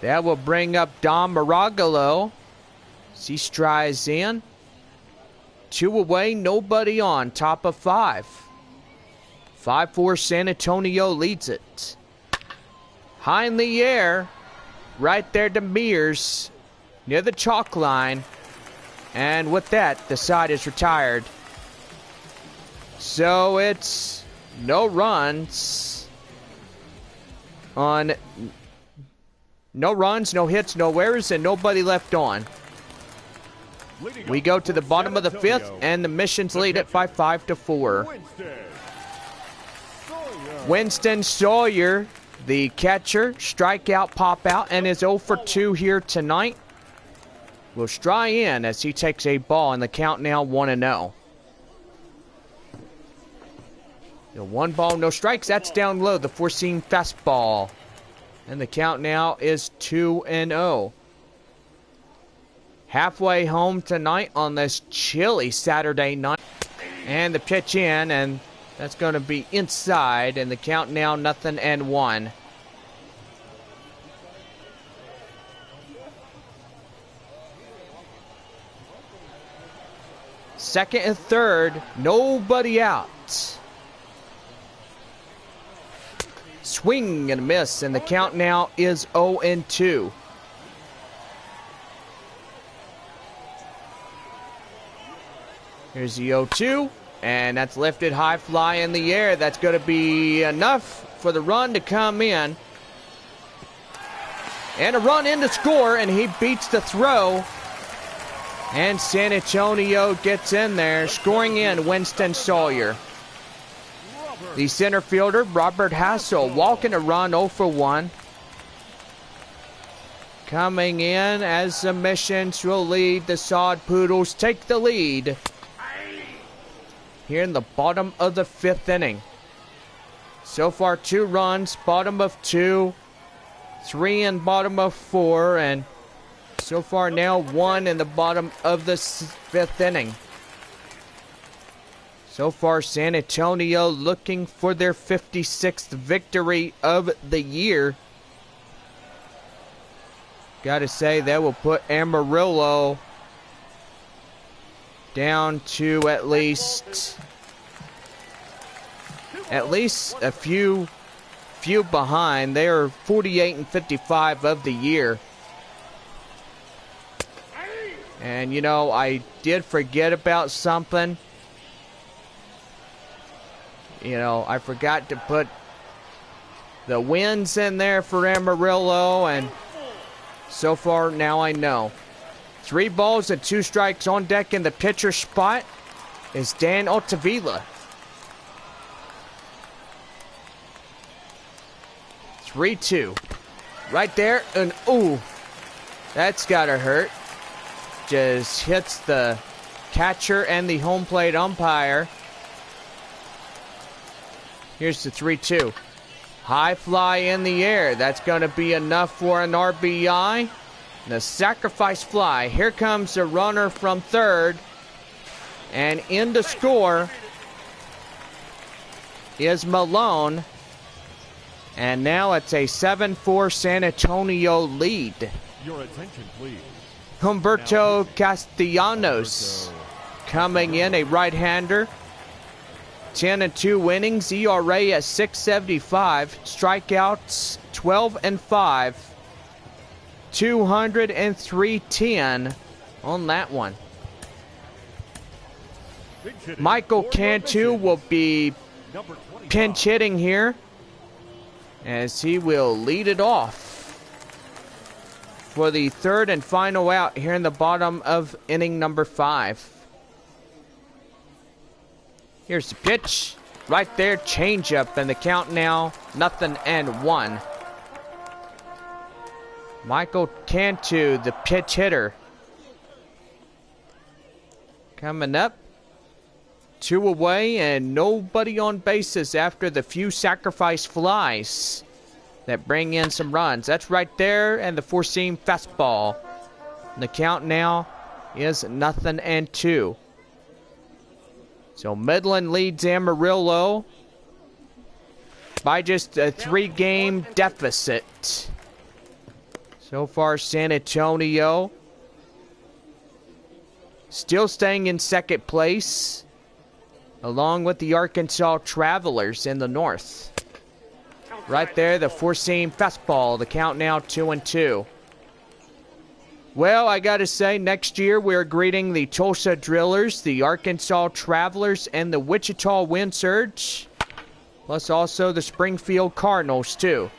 That will bring up Dom Maragalo. He strides in. 2 away, nobody on. Top of 5. 5-4 San Antonio leads it. High in the air. Right there to Mears. Near the chalk line. And with that, the side is retired. So it's no runs on... No runs, no hits, no errors, and nobody left on. We go to the bottom of the fifth, and the Missions lead it by 5-4. Winston Sawyer, the catcher, strikeout, pop out, and is 0 for 2 here tonight. Will strike in as he takes a ball, and the count now 1-0. The 1 ball, no strikes. That's down low. The four-seam fastball. And the count now is 2-0. Halfway home tonight on this chilly Saturday night. And the pitch in, and that's going to be inside. And the count now 0-1. Second and third, nobody out. Swing and a miss, and the count now is 0-2. Here's the 0-2, and that's lifted high, fly in the air. That's going to be enough for the run to come in. And a run in to score, and he beats the throw. And San Antonio gets in there, scoring in Winston Sawyer. The center fielder, Robert Hassel, walking a run 0 for 1. Coming in as the Missions will lead. The Sod Poodles take the lead here in the bottom of the 5th inning. So far 2 runs, bottom of 2, 3 in bottom of 4, and so far now 1 in the bottom of the 5th inning. So far, San Antonio looking for their 56th victory of the year. Got to say, that will put Amarillo down to at least a few behind. They are 48-55 of the year. And, you know, I did forget about something. You know, I forgot to put the wins in there for Amarillo, and so far now I know. 3 balls and 2 strikes on deck in the pitcher spot is Dan Tavila. 3-2. Right there, and ooh, that's gotta hurt. Just hits the catcher and the home plate umpire. Here's the 3-2. High fly in the air. That's going to be enough for an RBI. The sacrifice fly. Here comes the runner from third. And in to score is Malone. And now it's a 7-4 San Antonio lead. Your attention, please. Humberto Castellanos coming in, a right-hander. 10-2 innings, ERA at 6.75, strikeouts 12-5, 203.10 on that one. Michael Cantu will be pinch hitting here as he will lead it off for the 3rd and final out here in the bottom of inning number 5. Here's the pitch. Right there, changeup, and the count now 0-1. Michael Cantu, the pitch hitter. Coming up. 2 away and nobody on bases after the few sacrifice flies that bring in some runs. That's right there, and the four-seam fastball. The count now is 0-2. So Midland leads Amarillo by just a 3-game deficit. So far, San Antonio still staying in second place, along with the Arkansas Travelers in the north. Right there, the four-seam fastball. The count now 2-2. Well, I got to say, next year we're greeting the Tulsa Drillers, the Arkansas Travelers, and the Wichita Wind Surge, plus also the Springfield Cardinals, too.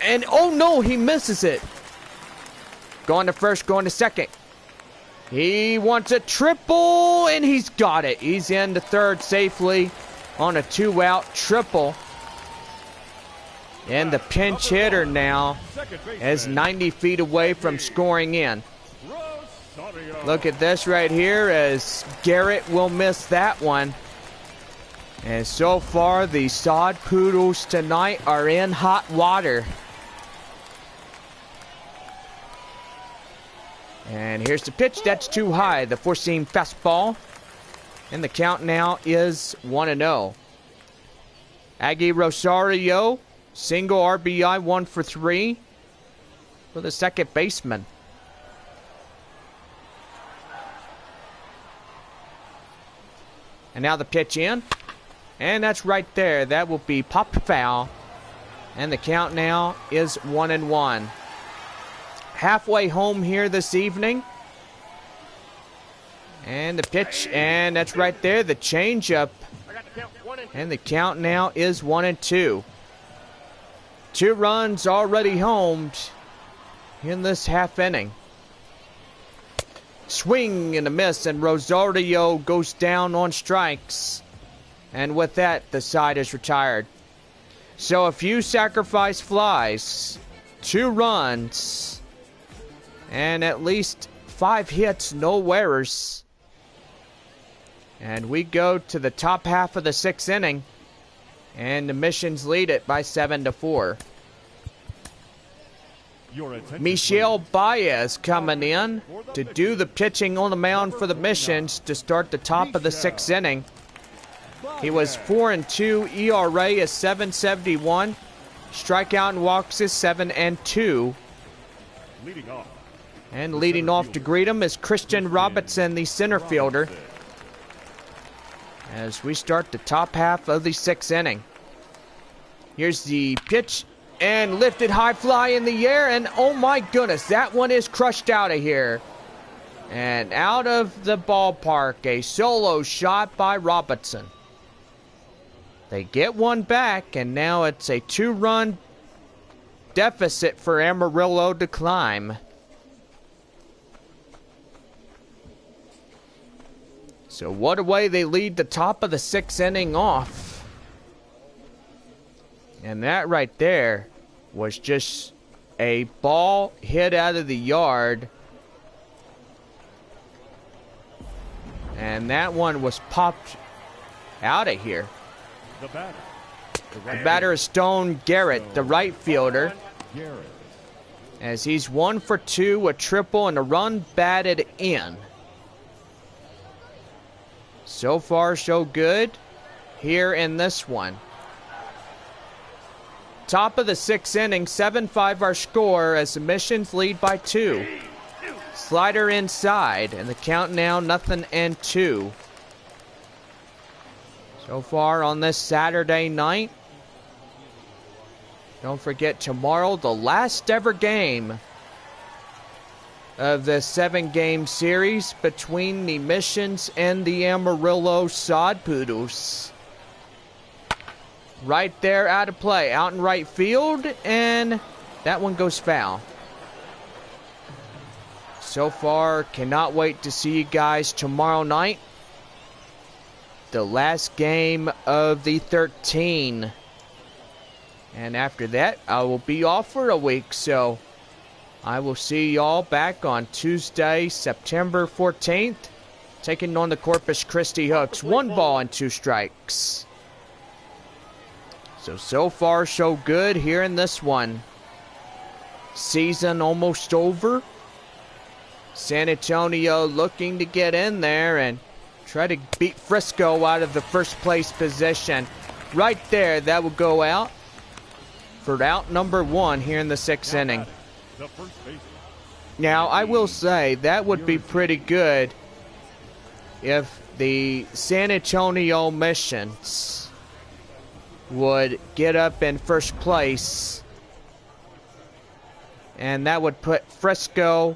And, oh no, he misses it. Going to first, going to second. He wants a triple, and he's got it. He's into third safely on a 2-out triple. And the pinch hitter now is 90 feet away from scoring in. Look at this right here as Garrett will miss that one. And so far, the Sod Poodles tonight are in hot water. And here's the pitch. That's too high. The four-seam fastball. And the count now is 1-0. Aggie Rosario, single RBI, 1 for 3 for the second baseman. And now the pitch in. And that's right there. That will be popped foul. And the count now is 1-1. Halfway home here this evening. And the pitch, and that's right there, the changeup. And the count now is 1-2. 2 runs already homed in this half inning. Swing and a miss, and Rosario goes down on strikes. And with that, the side is retired. So a few sacrifice flies, 2 runs, and at least 5 hits, no errors. And we go to the top half of the 6th inning, and the Missions lead it by 7-4. Michelle Baez coming in to do the pitching on the mound for the Missions to start the top of the 6th inning. He was 4-2, ERA is 7.71, strikeout and walks is 7-2. And leading off to greet him is Christian Robinson, the center fielder, as we start the top half of the 6th inning. Here's the pitch, and lifted high fly in the air, and oh my goodness, that one is crushed out of here. And out of the ballpark, a solo shot by Robinson. They get one back, and now it's a 2-run deficit for Amarillo to climb. So what a way they lead the top of the 6th inning off. And that right there was just a ball hit out of the yard. And that one was popped out of here. The batter is Stone Garrett, the right fielder. As he's 1 for 2, a triple, and a run batted in. So far, so good here in this one. Top of the 6th inning, 7-5 our score as the Missions lead by 2. Slider inside, and the count now 0-2. So far on this Saturday night. Don't forget tomorrow, the last ever game of the 7-game series between the Missions and the Amarillo Sod Poodles. Right there out of play, out in right field, and that one goes foul. So far, cannot wait to see you guys tomorrow night. The last game of the 13. And after that, I will be off for a week, so I will see y'all back on Tuesday, September 14th, taking on the Corpus Christi Hooks. 1 ball and 2 strikes. So far, so good here in this one. Season almost over. San Antonio looking to get in there and try to beat Frisco out of the first place position. Right there, that will go out for out number 1 here in the 6th inning. Now, I will say that would be pretty good if the San Antonio Missions would get up in first place, and that would put Frisco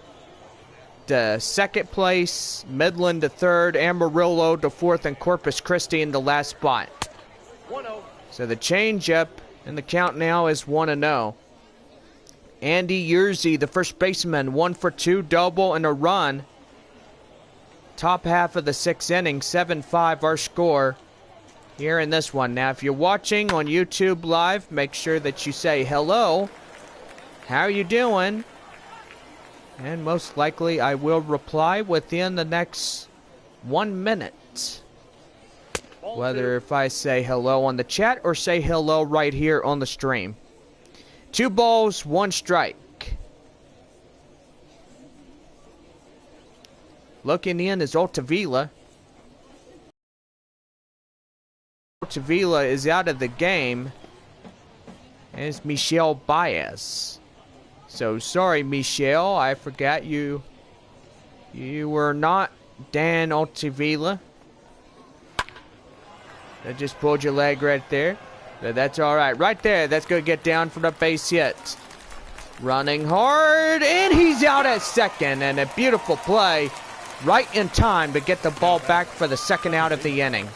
to second place, Midland to third, Amarillo to fourth, and Corpus Christi in the last spot. 1-0. So the changeup, and the count now is 1-0. Andy Yerzy, the first baseman, 1 for 2, double and a run. top half of the 6th inning. 7-5 our score here in this one. Now, if you're watching on YouTube Live, make sure that you say hello. How are you doing? And most likely I will reply within the next 1 minute. Whether if I say hello on the chat or say hello right here on the stream. 2 balls, 1 strike. Looking in is Tavila. Tavila is out of the game. And it's Michelle Baez. So sorry, Michelle, I forgot you. You were not Dan Tavila. I just pulled your leg right there. But that's alright. Right there, that's going to get down for the base hit. Running hard, and he's out at second. And a beautiful play right in time to get the ball back for the 2nd out of the inning.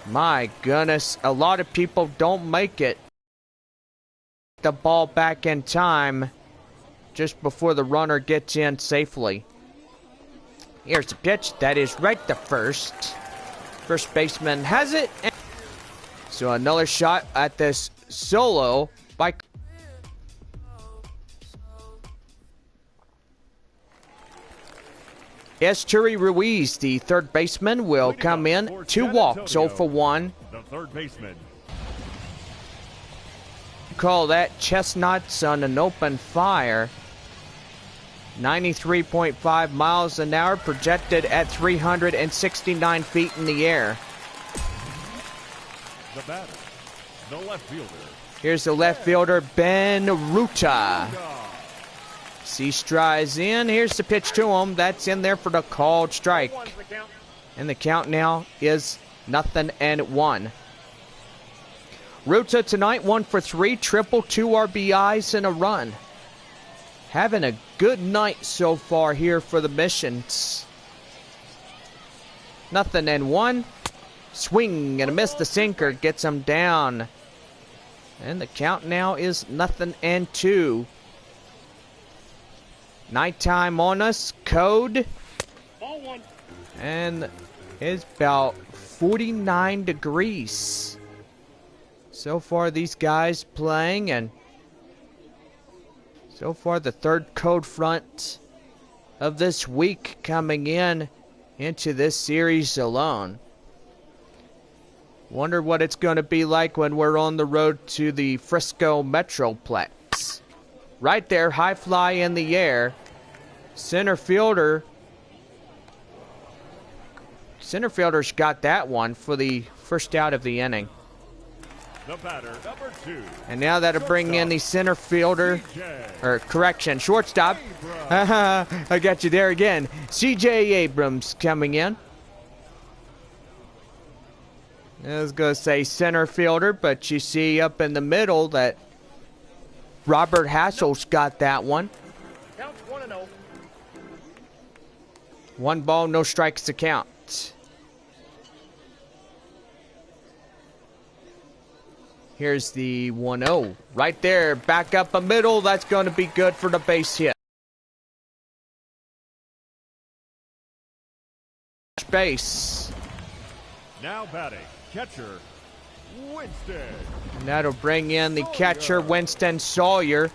My goodness, a lot of people don't make it. The ball back in time just before the runner gets in safely. Here's the pitch. That is right to first. First baseman has it. So another shot at this solo by... Esturi Ruiz, the 3rd baseman, will come in. 2 walks, 0 for 1. The 3rd baseman. Call that chestnuts on an open fire. 93.5 miles an hour, projected at 369 feet in the air. The batter, the left fielder. Here's the left fielder, Ben Ruta. He strides in. Here's the pitch to him. That's in there for the called strike. And the count now is 0-1. Ruta tonight, 1 for 3, triple, 2 RBIs and a run. Having a good night so far here for the Missions. 0-1. Swing and a miss. The sinker gets him down. And the count now is 0-2. Nighttime on us. Code. And it's about 49 degrees. So far these guys playing, and so far the 3rd code front of this week coming in into this series alone. Wonder what it's going to be like when we're on the road to the Frisco Metroplex. Right there, high fly in the air. Center fielder's got that one for the 1st out of the inning. The batter, number 2. And now that'll bring in the center fielder, or correction, shortstop. I got you there again. C.J. Abrams coming in. I was going to say center fielder, but you see up in the middle that Robert Hassel's got that one. Count 1-0. 1 ball, no strikes to count. Here's the 1-0. Right there, back up the middle. That's going to be good for the base hit. Base. Now batting, catcher, Winston. And that'll bring in the catcher, Winston Sawyer.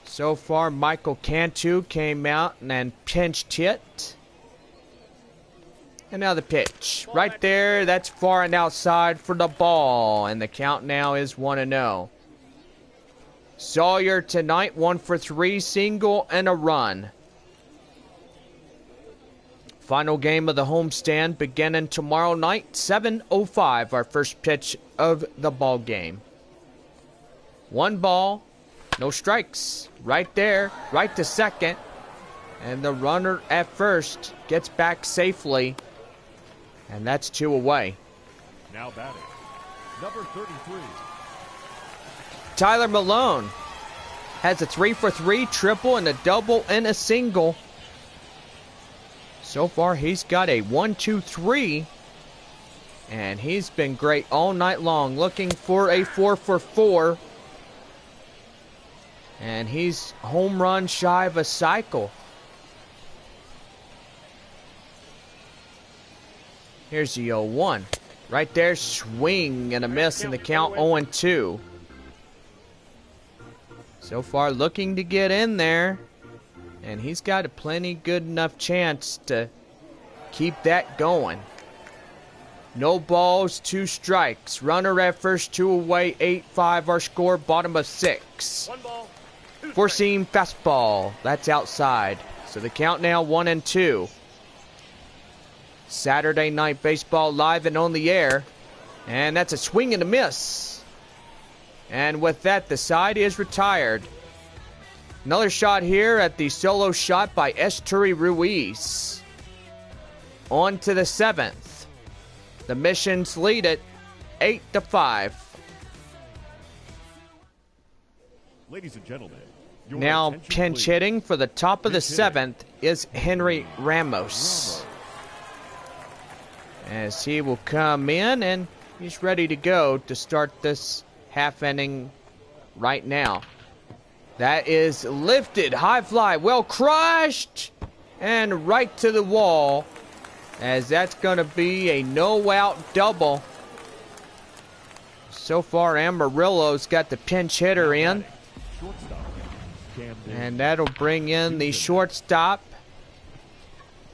So far, Michael Cantu came out and pinched hit. And now the pitch. Right there, that's far and outside for the ball. And the count now is 1-0. Sawyer tonight, 1 for 3, single and a run. Final game of the homestand beginning tomorrow night, 7:05, our first pitch of the ball game. 1 ball, no strikes. Right there, right to second. And the runner at first gets back safely. And that's 2 away. Now batting, number 33. Tyler Malone has a 3 for 3, triple and a double and a single. So far, he's got a 1-2-3. And he's been great all night long. Looking for a 4 for 4. And he's home run shy of a cycle. Here's the 0-1. Right there, swing and a miss, and the count 0-2. So far looking to get in there. And he's got a plenty good enough chance to keep that going. No balls, 2 strikes. Runner at first, 2 away, 8-5 our score, bottom of 6. 1 ball, 2 Four-seam fastball. That's outside. So the count now 1-2. Saturday Night Baseball live and on the air. And that's a swing and a miss. And with that, the side is retired. Another shot here at the solo shot by Esturi Ruiz. On to the 7th. The Missions lead it 8-5. Ladies and gentlemen, your Now attention, pinch please. hitting for the top of the Pinch hitting. 7th is Henry Ramos. As he will come in and he's ready to go to start this half inning right now. That is lifted, high fly, well crushed, and right to the wall, as that's going to be a no-out double. So far, Amarillo's got the pinch hitter in, Shortstop, Camden. and that'll bring in the shortstop,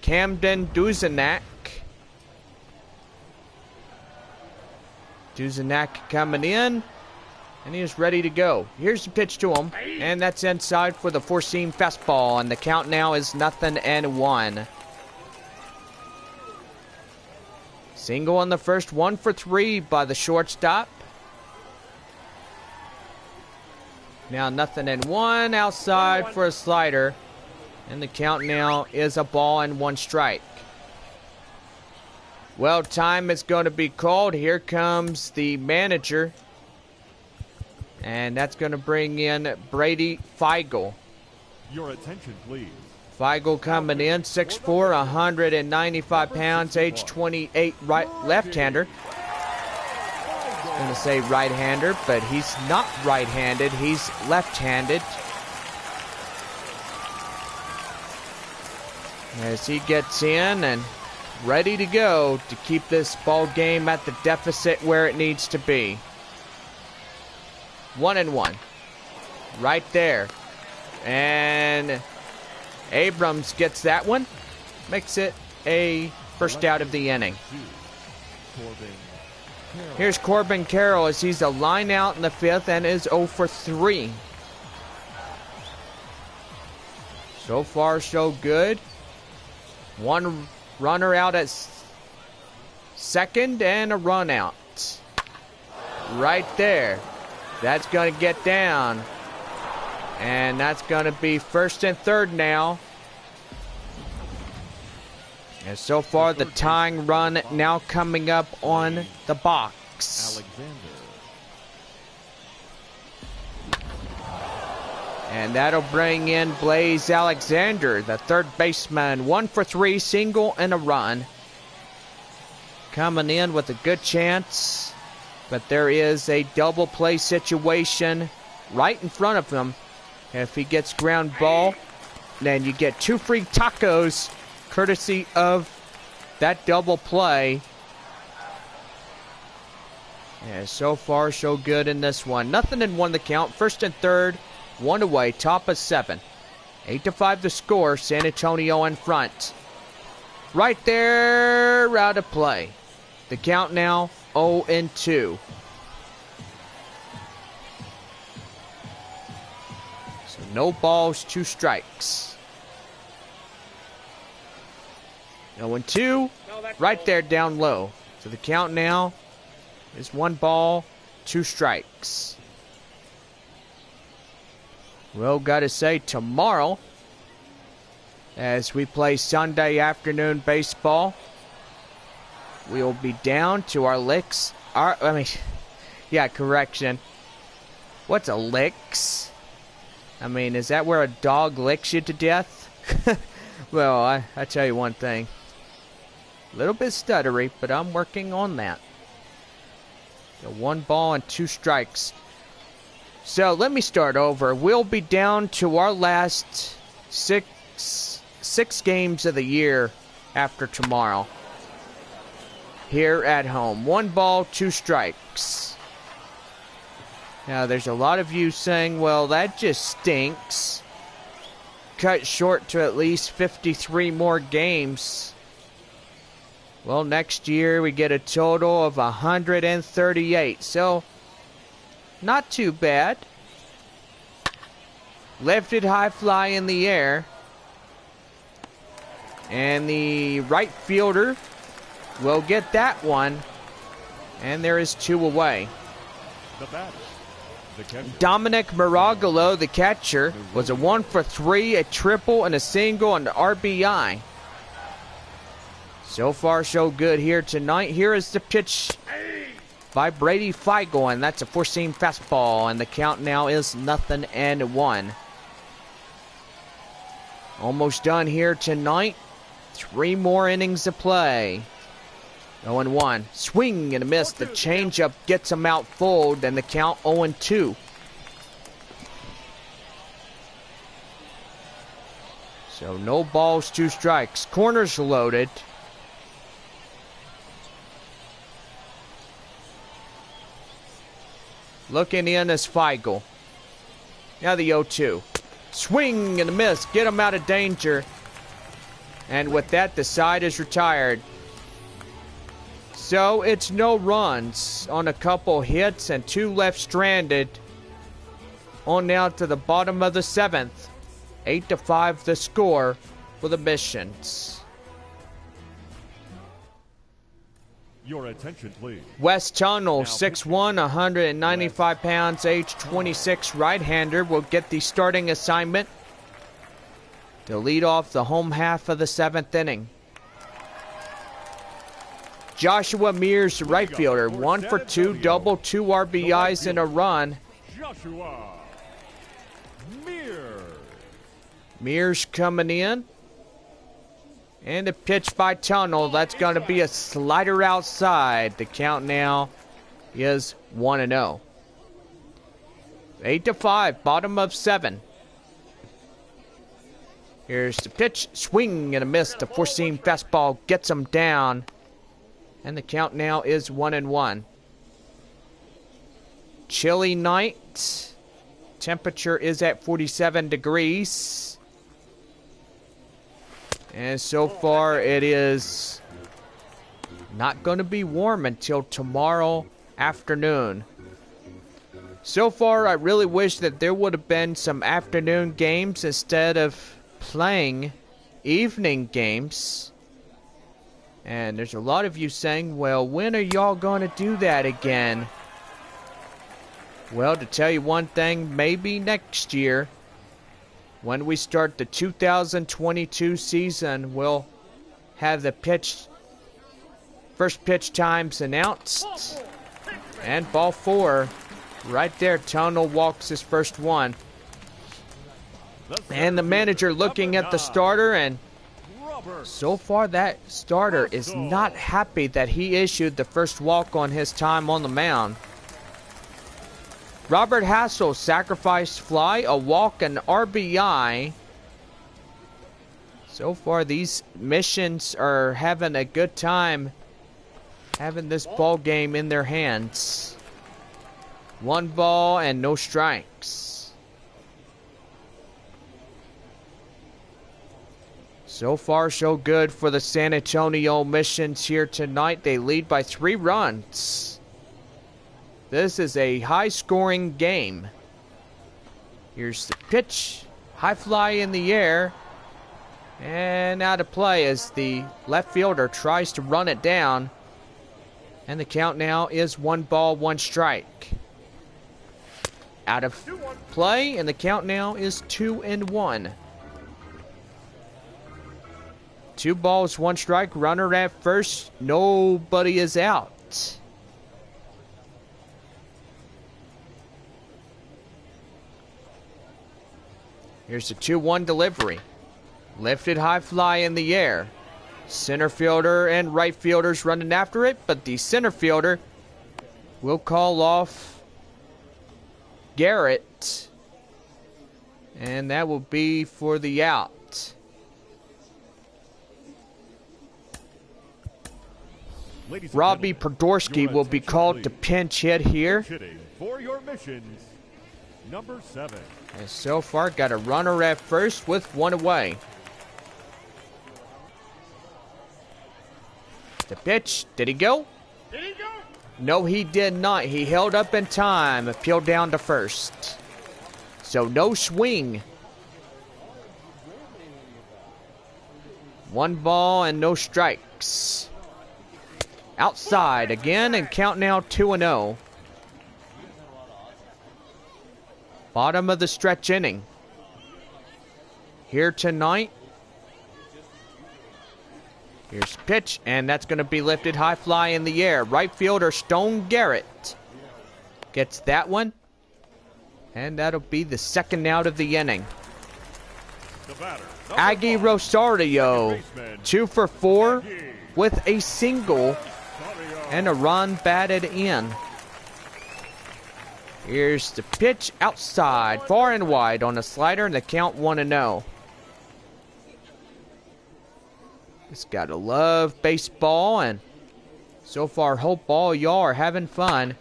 Camden Duzenak. Duzenak coming in, and he is ready to go. Here's the pitch to him, and that's inside for the four-seam fastball, and the count now is 0-1. Single on the first, 1 for 3 by the shortstop. Now 0-1 outside for a slider, and the count now is a ball and 1 strike. Well, time is going to be called. Here comes the manager. And that's going to bring in Brady Feigl. Your attention, please. Feigl coming in, 6'4", 195 pounds, age 28, left-hander. I'm going to say right-hander, but he's not right-handed. He's left-handed. As he gets in and ready to go to keep this ball game at the deficit where it needs to be. 1-1. Right there. And Abrams gets that one. Makes it a first out of the inning. Corbin Carroll. Here's Corbin Carroll as he's a line out in the 5th and is 0 for 3. So far, so good. 1 runner out at second and a run out. Right there. That's going to get down. And that's going to be first and third now. And so far, the tying run now coming up on the box. Alexander. And that'll bring in Blaze Alexander, the third baseman. 1 for 3, single and a run. Coming in with a good chance. But there is a double play situation right in front of him. If he gets ground ball, then you get 2 free tacos courtesy of that double play. Yeah, so far so good in this one. 0-1 the count. First and third, 1 away, top of 7. 8-5 the score. San Antonio in front. Right there, out of play. The count now 0-2. So no balls, 2 strikes. 0-2, right there down low. So the count now is 1 ball, 2 strikes. Well, gotta say, tomorrow, as we play Sunday afternoon baseball, we'll be down to our licks. Correction. What's a licks? I mean, is that where a dog licks you to death? Well, I tell you one thing. A little bit stuttery, but I'm working on that. 1 ball and 2 strikes. So let me start over. We'll be down to our last six games of the year after tomorrow. Here at home. 1 ball, 2 strikes. Now there's a lot of you saying, well, that just stinks. Cut short to at least 53 more games. Well, next year we get a total of 138. So, not too bad. Lifted high fly in the air. And the right fielder will get that one. And there is 2 away. The batter, the catcher. Dominic Maragalo, the catcher, was a 1 for 3, a triple, and a single, and an RBI. So far, so good here tonight. Here is the pitch by Brady Feigl, and that's a 4-seam fastball, and the count now is 0-1. Almost done here tonight. 3 more innings to play. 0-1. Swing and a miss. The changeup gets him out full, and the count 0-2. So no balls, 2 strikes. Corners loaded. Looking in is Feigl. Now the 0-2. Swing and a miss. Get him out of danger. And with that, the side is retired. So it's no runs on a couple hits and 2 left stranded. On now to the bottom of the 7th. 8-5 the score for the Missions. Your attention, please. West Tunnel, 6'1", 195 pounds, age 26, right-hander, will get the starting assignment to lead off the home half of the 7th inning. Joshua Mears, right fielder, 1 for 2, double, 2 RBIs and a run. Joshua Mears. Mears coming in. And a pitch by Tunnel. That's going to be a slider outside. The count now is 1-0. 8-5, bottom of 7. Here's the pitch. Swing and a miss. The 4-seam fastball gets him down. And the count now is 1-1. Chilly night. Temperature is at 47 degrees. And so far it is not going to be warm until tomorrow afternoon. So far I really wish that there would have been some afternoon games instead of playing evening games. And there's a lot of you saying, well, when are y'all going to do that again? Well, to tell you one thing, maybe next year. When we start the 2022 season, we'll have the first pitch times announced. And ball 4. Right there, Tunnel walks his first one. And the manager looking at the starter, and so far that starter is not happy that he issued the first walk on his time on the mound. Robert Hassel, sacrifice fly, a walk, and RBI. So far, these Missions are having a good time having this ball game in their hands. 1 ball and no strikes. So far, so good for the San Antonio Missions here tonight. They lead by 3 runs. This is a high-scoring game. Here's the pitch. High fly in the air. And out of play as the left fielder tries to run it down. And the count now is 1 ball, 1 strike. Out of play, and the count now is 2-1. 2 balls, 1 strike. Runner at first. Nobody is out. Here's a 2-1 delivery. Lifted high fly in the air. Center fielder and right fielders running after it, but the center fielder will call off Garrett. And that will be for the out. Robbie Podorski will be called to pinch hit here. For your missions, number 7. And so far, got a runner at first with one away. The pitch, did he go? Did he go? No, he did not. He held up in time, appealed down to first. So no swing. 1 ball and no strikes. Outside again and count now 2-0. Bottom of the stretch inning. Here tonight. Here's the pitch, and that's going to be lifted high fly in the air. Right fielder Stone Garrett gets that one. And that'll be the second out of the inning. The batter, Aggie Rosario, 2 for 4 with a single and a run batted in. Here's the pitch outside, far and wide on the slider, and the count 1-0. It's gotta love baseball, and so far, hope all y'all are having fun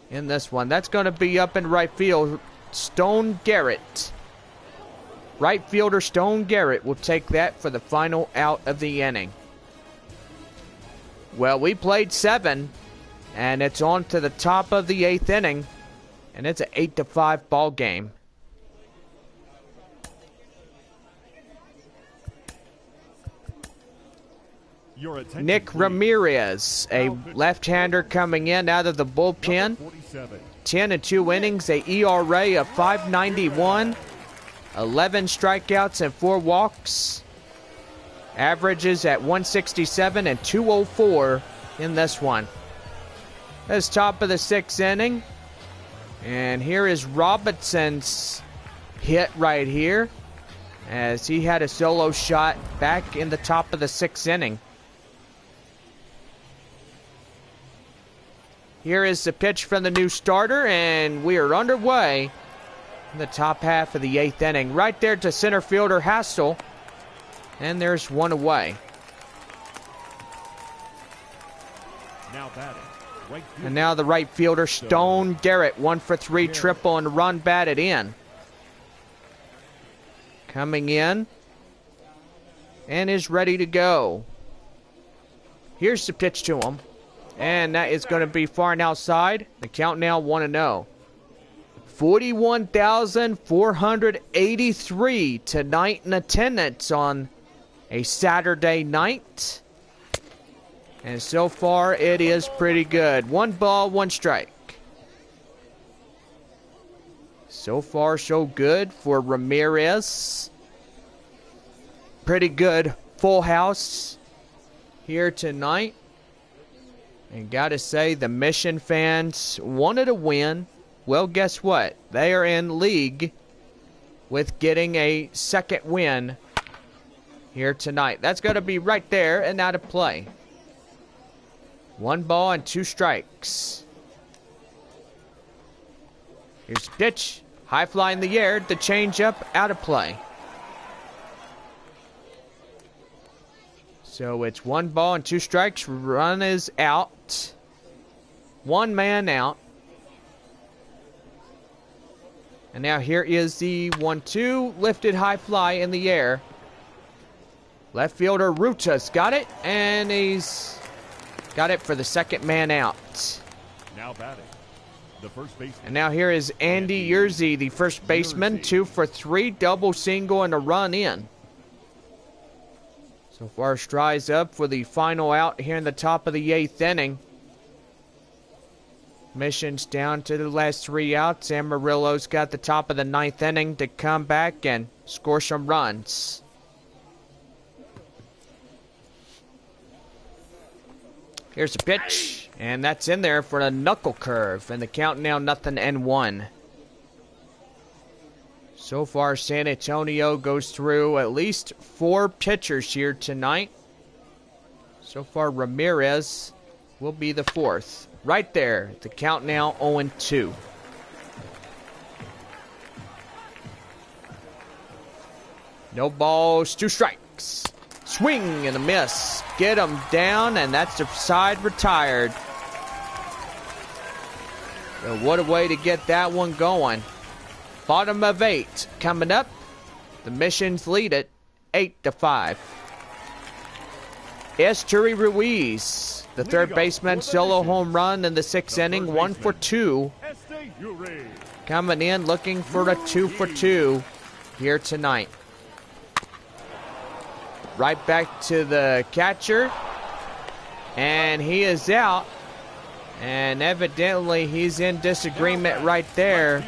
in this one. That's gonna be up in right field. Stone Garrett. Right fielder Stone Garrett will take that for the final out of the inning. Well, we played 7, and it's on to the top of the 8th inning, and it's an 8-5 ball game. Nick Ramirez, a left-hander coming in out of the bullpen. 10 and 2 innings, a ERA of 5.91, 11 strikeouts and 4 walks. Averages at 167 and 204 in this one. That's top of the 6th inning. And here is Robinson's hit right here, as he had a solo shot back in the top of the 6th inning. Here is the pitch from the new starter, and we are underway in the top half of the 8th inning. Right there to center fielder Hassel, and there's one away. Now batting. And now the right fielder Stone Garrett, 1 for 3 triple and a run batted in. Coming in and is ready to go. Here's the pitch to him. And that is going to be far and outside. The count now 1-0. 41,483 tonight in attendance on a Saturday night. And so far it is pretty good. 1 ball, 1 strike. So far so good for Ramirez. Pretty good full house here tonight. And gotta say, the Mission fans wanted a win. Well, guess what? They are in league with getting a second win here tonight. That's going to be right there and out of play. 1 ball and 2 strikes. Here's the pitch. High fly in the air. The changeup out of play. So it's 1 ball and 2 strikes. Run is out. 1 man out. And now here is the 1-2. Lifted high fly in the air. Left fielder Rutas got it. And he's got it for the second man out. Now batting. The first baseman. And now here is Andy Yerzy, the first baseman. 2 for 3. Double single and a run in. So far, strides up for the final out here in the top of the 8th inning. Mission's down to the last 3 outs. Amarillo's got the top of the 9th inning to come back and score some runs. Here's the pitch, and that's in there for the knuckle curve. And the count now 0-1. So far, San Antonio goes through at least 4 pitchers here tonight. So far, Ramirez will be the 4th. Right there, the count now 0-2. No balls, 2 strikes. Swing and a miss. Get him down, and that's the side retired. So what a way to get that one going. Bottom of 8 coming up. The Missions lead it 8-5. Esturi Ruiz, the third baseman, solo home run in the 6th inning, 1 for 2. Coming in looking for a 2 for 2 here tonight. Right back to the catcher. And he is out. And evidently he's in disagreement right there.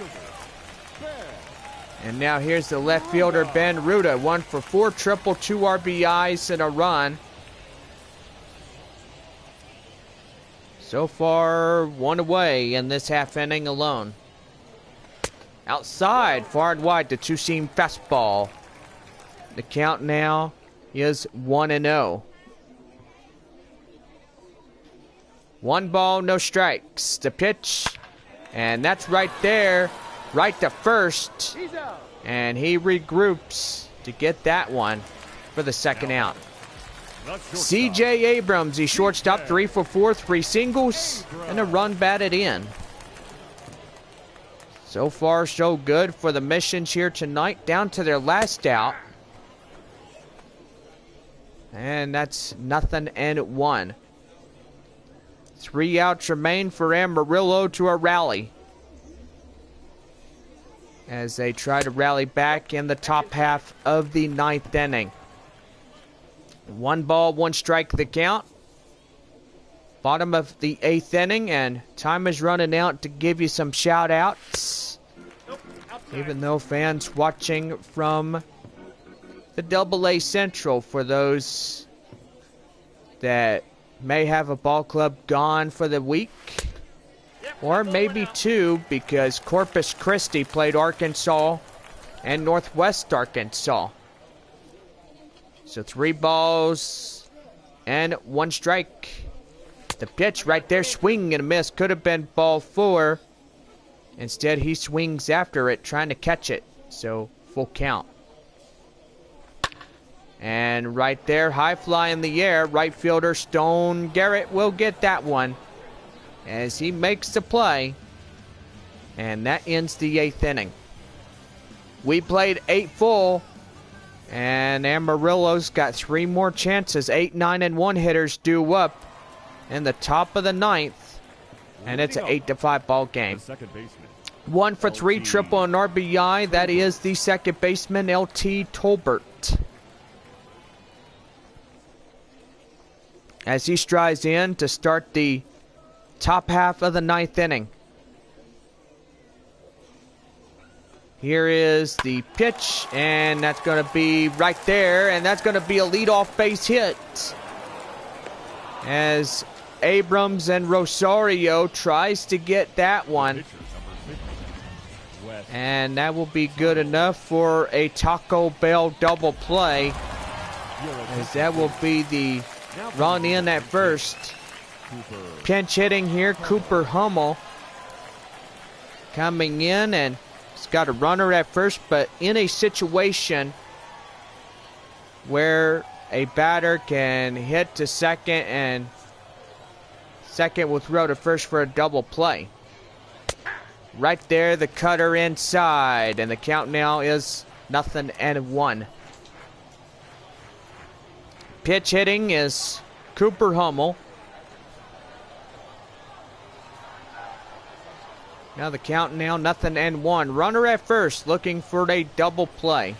And now here's the left fielder, Ben Ruda. 1 for 4, triple, 2 RBIs and a run. So far, 1 away in this half inning alone. Outside, far and wide, the two-seam fastball. The count now is 1-0. 1 ball, no strikes. The pitch, and that's right there, right to first. And he regroups to get that one for the second out. C.J. Abrams, he shortstop, 3 for 4, 3 singles, and a run batted in. So far, so good for the Missions here tonight, down to their last out. And that's 0-1. 3 outs remain for Amarillo to a rally, as they try to rally back in the top half of the 9th inning. 1 ball, 1 strike the count. Bottom of the 8th inning, and time is running out to give you some shout outs. Even though fans watching from the AA Central, for those that may have a ball club gone for the week, or maybe 2, because Corpus Christi played Arkansas and Northwest Arkansas. So 3 balls and 1 strike. The pitch right there, swing and a miss. Could have been ball 4. Instead, he swings after it, trying to catch it. So full count. And right there, high fly in the air. Right fielder Stone Garrett will get that one as he makes the play. And that ends the 8th inning. We played 8 full. And Amarillo's got 3 more chances. 8, 9, and 1 hitters due up in the top of the 9th. And it's an 8-5 ball game. 1 for 3, triple and RBI. That is the second baseman, LT Tolbert, as he strides in to start the top half of the 9th inning. Here is the pitch, and that's going to be right there, and that's going to be a leadoff base hit, as Abrams and Rosario tries to get that one. And that will be good enough for a Taco Bell double play, as that will be the run in at first. Pinch hitting here, Cooper Hummel coming in, and he's got a runner at first, but in a situation where a batter can hit to second, and second will throw to first for a double play. Right there, the cutter inside, and the count now is 0-1. Pitch hitting is Cooper Hummel. Now the count now 0-1. Runner at first, looking for a double play.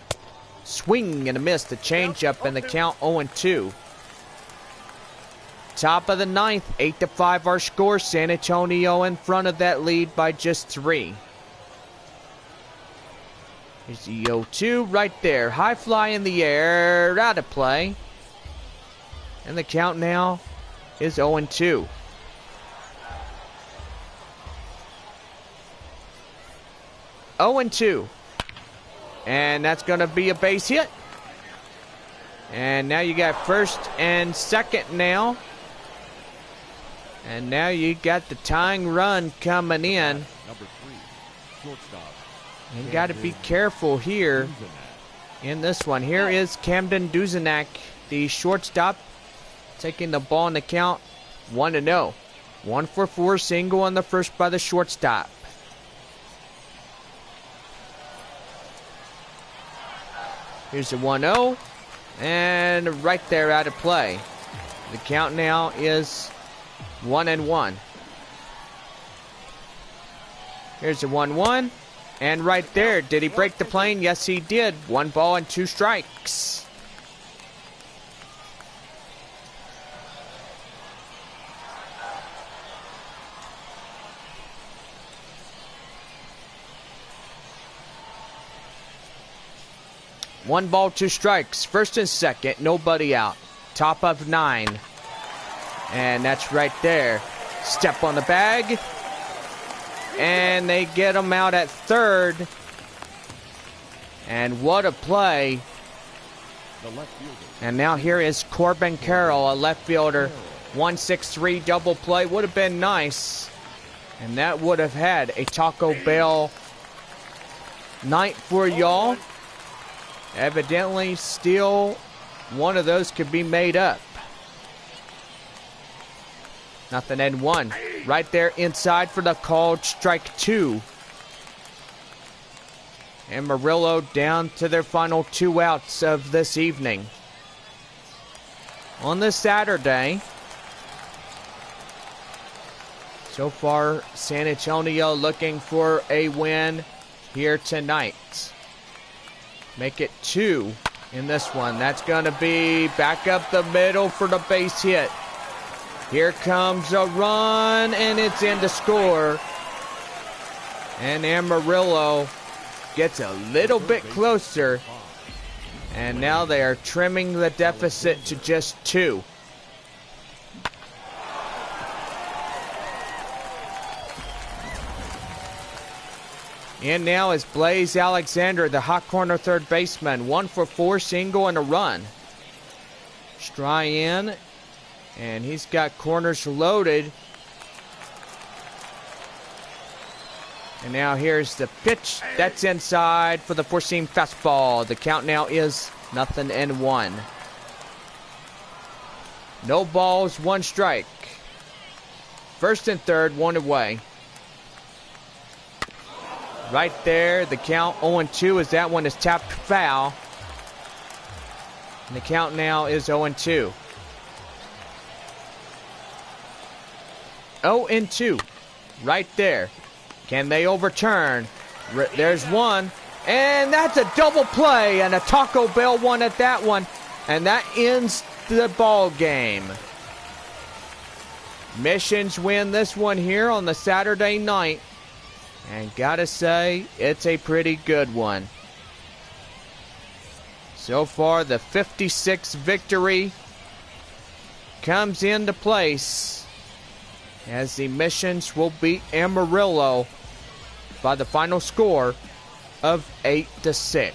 Swing and a miss, the changeup, and the count 0-2. Top of the 9th, 8-5 our score. San Antonio in front of that lead by just 3. Here's the 0-2 right there. High fly in the air, out of play. And the count now is 0-2. And that's going to be a base hit. And now you got first and second now. And now you got the tying run coming in. Number 3, shortstop. You got to be careful here in this one. Here is Camden Duzenak, the shortstop, taking the ball in the count 1-0. 1-for-4 single on the first by the shortstop. Here's the 1-0, and right there out of play. The count now is 1-1. Here's the 1-1, and right there, did he break the plane? Yes, he did. 1 ball and 2 strikes. One ball, 2 strikes. First and second, nobody out. Top of 9. And that's right there. Step on the bag. And they get him out at third. And what a play. And now here is Corbin Carroll, a left fielder. 1-6-3 double play. Would have been nice. And that would have had a Taco Bell night for y'all. Evidently, still one of those could be made up. Nothing and 1. Right there inside for the called strike 2. Amarillo down to their final 2 outs of this evening. On this Saturday, so far, San Antonio looking for a win here tonight. Make it 2 in this one. That's going to be back up the middle for the base hit. Here comes a run, and it's in to score. And Amarillo gets a little bit closer. And now they are trimming the deficit to just 2. In now is Blaze Alexander, the hot corner third baseman. 1-for-4 single and a run. Stry in, and he's got corners loaded. And now here's the pitch. That's inside for the four-seam fastball. The count now is 0-1. No balls, 1 strike. First and third, 1 away. Right there, the count 0-2 as that one is tapped foul. And the count now is 0-2. 0-2, right there. Can they overturn? There's one, and that's a double play, and a Taco Bell one at that one, and that ends the ball game. Missions win this one here on the Saturday night. And gotta say, it's a pretty good one. So far, the 56 victory comes into place as the Missions will beat Amarillo by the final score of 8-6.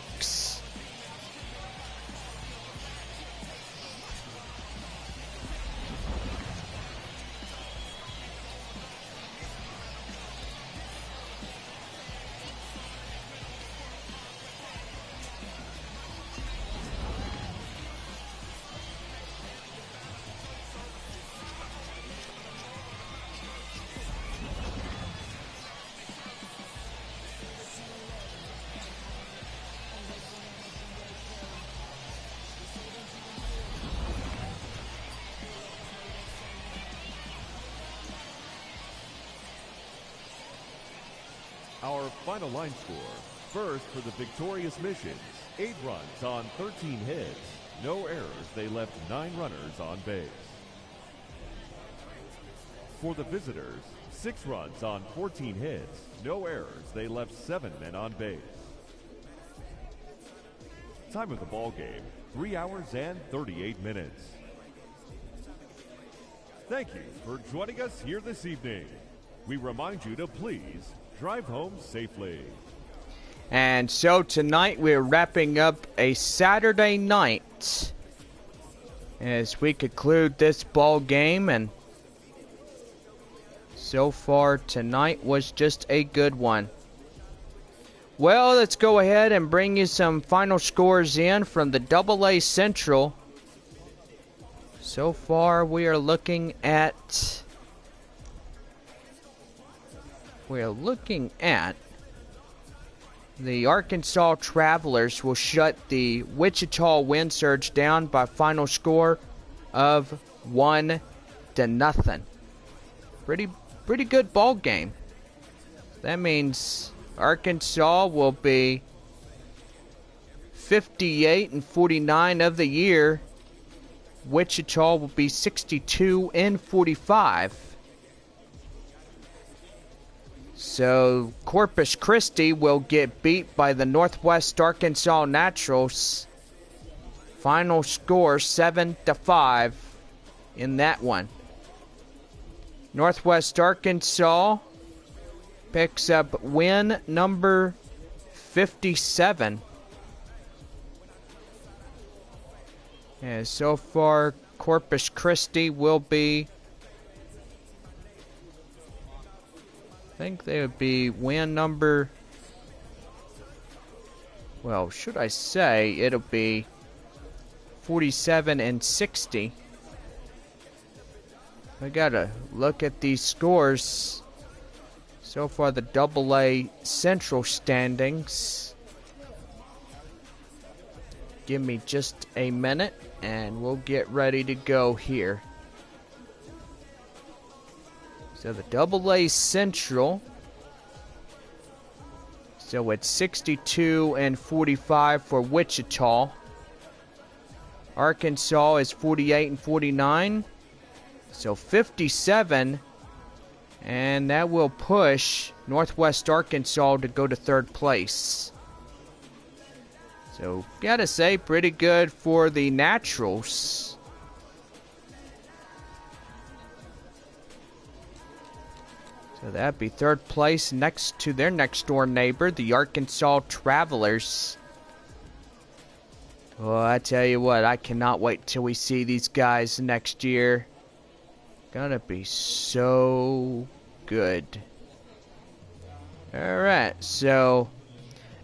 Our final line score. First for the victorious Missions, 8 runs on 13 hits. No errors, they left 9 runners on base. For the visitors, 6 runs on 14 hits. No errors, they left 7 men on base. Time of the ball game, 3 hours and 38 minutes. Thank you for joining us here this evening. We remind you to please drive home safely. And so tonight we're wrapping up a Saturday night as we conclude this ball game, and so far tonight was just a good one. Well, let's go ahead and bring you some final scores in from the AA Central. So far, we are looking at... the Arkansas Travelers will shut the Wichita Wind Surge down by final score of 1-0. Pretty good ball game. That means Arkansas will be 58-49 of the year. Wichita will be 62-45. So Corpus Christi will get beat by the Northwest Arkansas Naturals. Final score 7-5 in that one. Northwest Arkansas picks up win number 57. And so far, Corpus Christi will be... I think they would be win number... Well, should I say it'll be 47-60. I gotta look at these scores. So far, the AA Central standings. Give me just a minute, and we'll get ready to go here. So the AA Central. So it's 62-45 for Wichita. Arkansas is 48-49. So 57. And that will push Northwest Arkansas to go to third place. So, gotta say, pretty good for the Naturals. So that'd be third place next to their next door neighbor, the Arkansas Travelers. Well, I tell you what, I cannot wait till we see these guys next year. Gonna be so good. Alright, so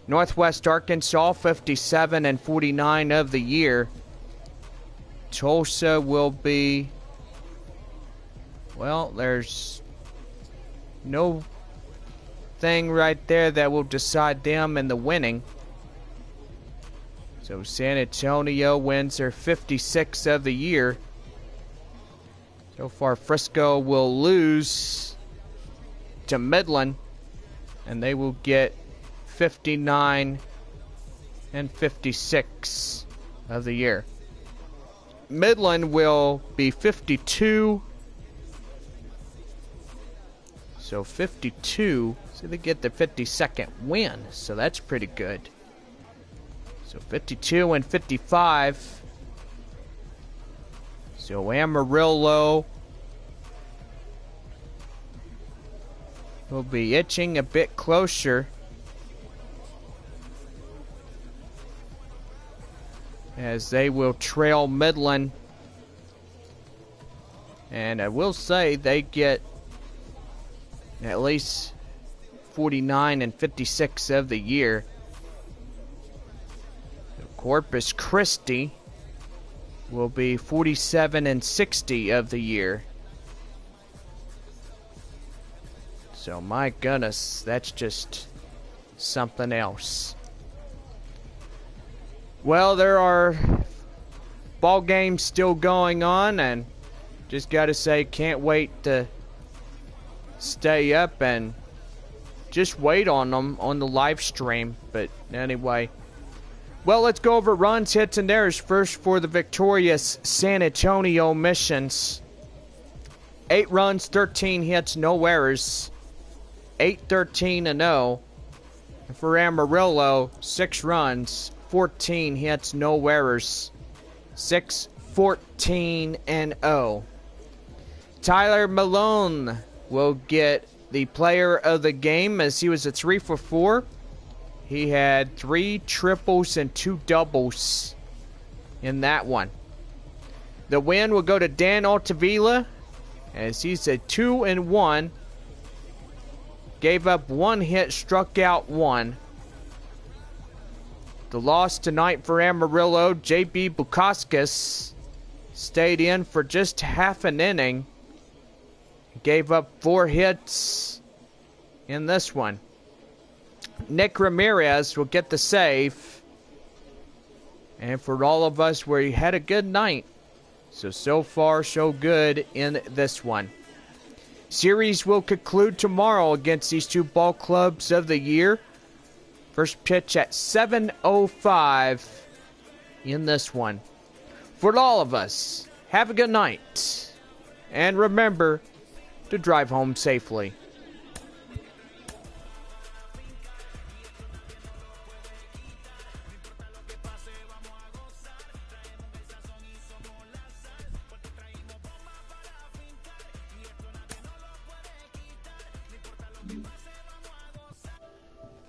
Northwest Arkansas 57-49 of the year. Tulsa will be, well, there's no thing right there that will decide them in the winning. So San Antonio wins their 56 of the year. So far, Frisco will lose to Midland, and they will get 59-56 of the year. Midland will be 52. So 52. So they get the 52nd win. So that's pretty good. So 52-55. So Amarillo will be itching a bit closer. As they will trail Midland. And I will say they get at least 49-56 of the year. Corpus Christi will be 47-60 of the year. So my goodness, that's just something else. Well, there are ball games still going on, and just gotta say, can't wait to stay up and just wait on them on the live stream. But anyway, well, let's go over runs, hits, and errors first for the victorious San Antonio Missions. 8 runs, 13 hits, no errors. 8-13-0. And for Amarillo, 6 runs, 14 hits, no errors. 6-14-0. Tyler Malone will get the player of the game as he was a 3 for 4. He had 3 triples and 2 doubles in that one. The win will go to Dan Tavila as he's a 2-1. Gave up 1 hit, struck out 1. The loss tonight for Amarillo, JB Bukauskas stayed in for just half an inning. Gave up 4 hits in this one. Nick Ramirez will get the save. And for all of us, we had a good night. So far, so good in this one. Series will conclude tomorrow against these two ball clubs of the year. First pitch at 7:05 in this one. For all of us, have a good night. And remember to drive home safely.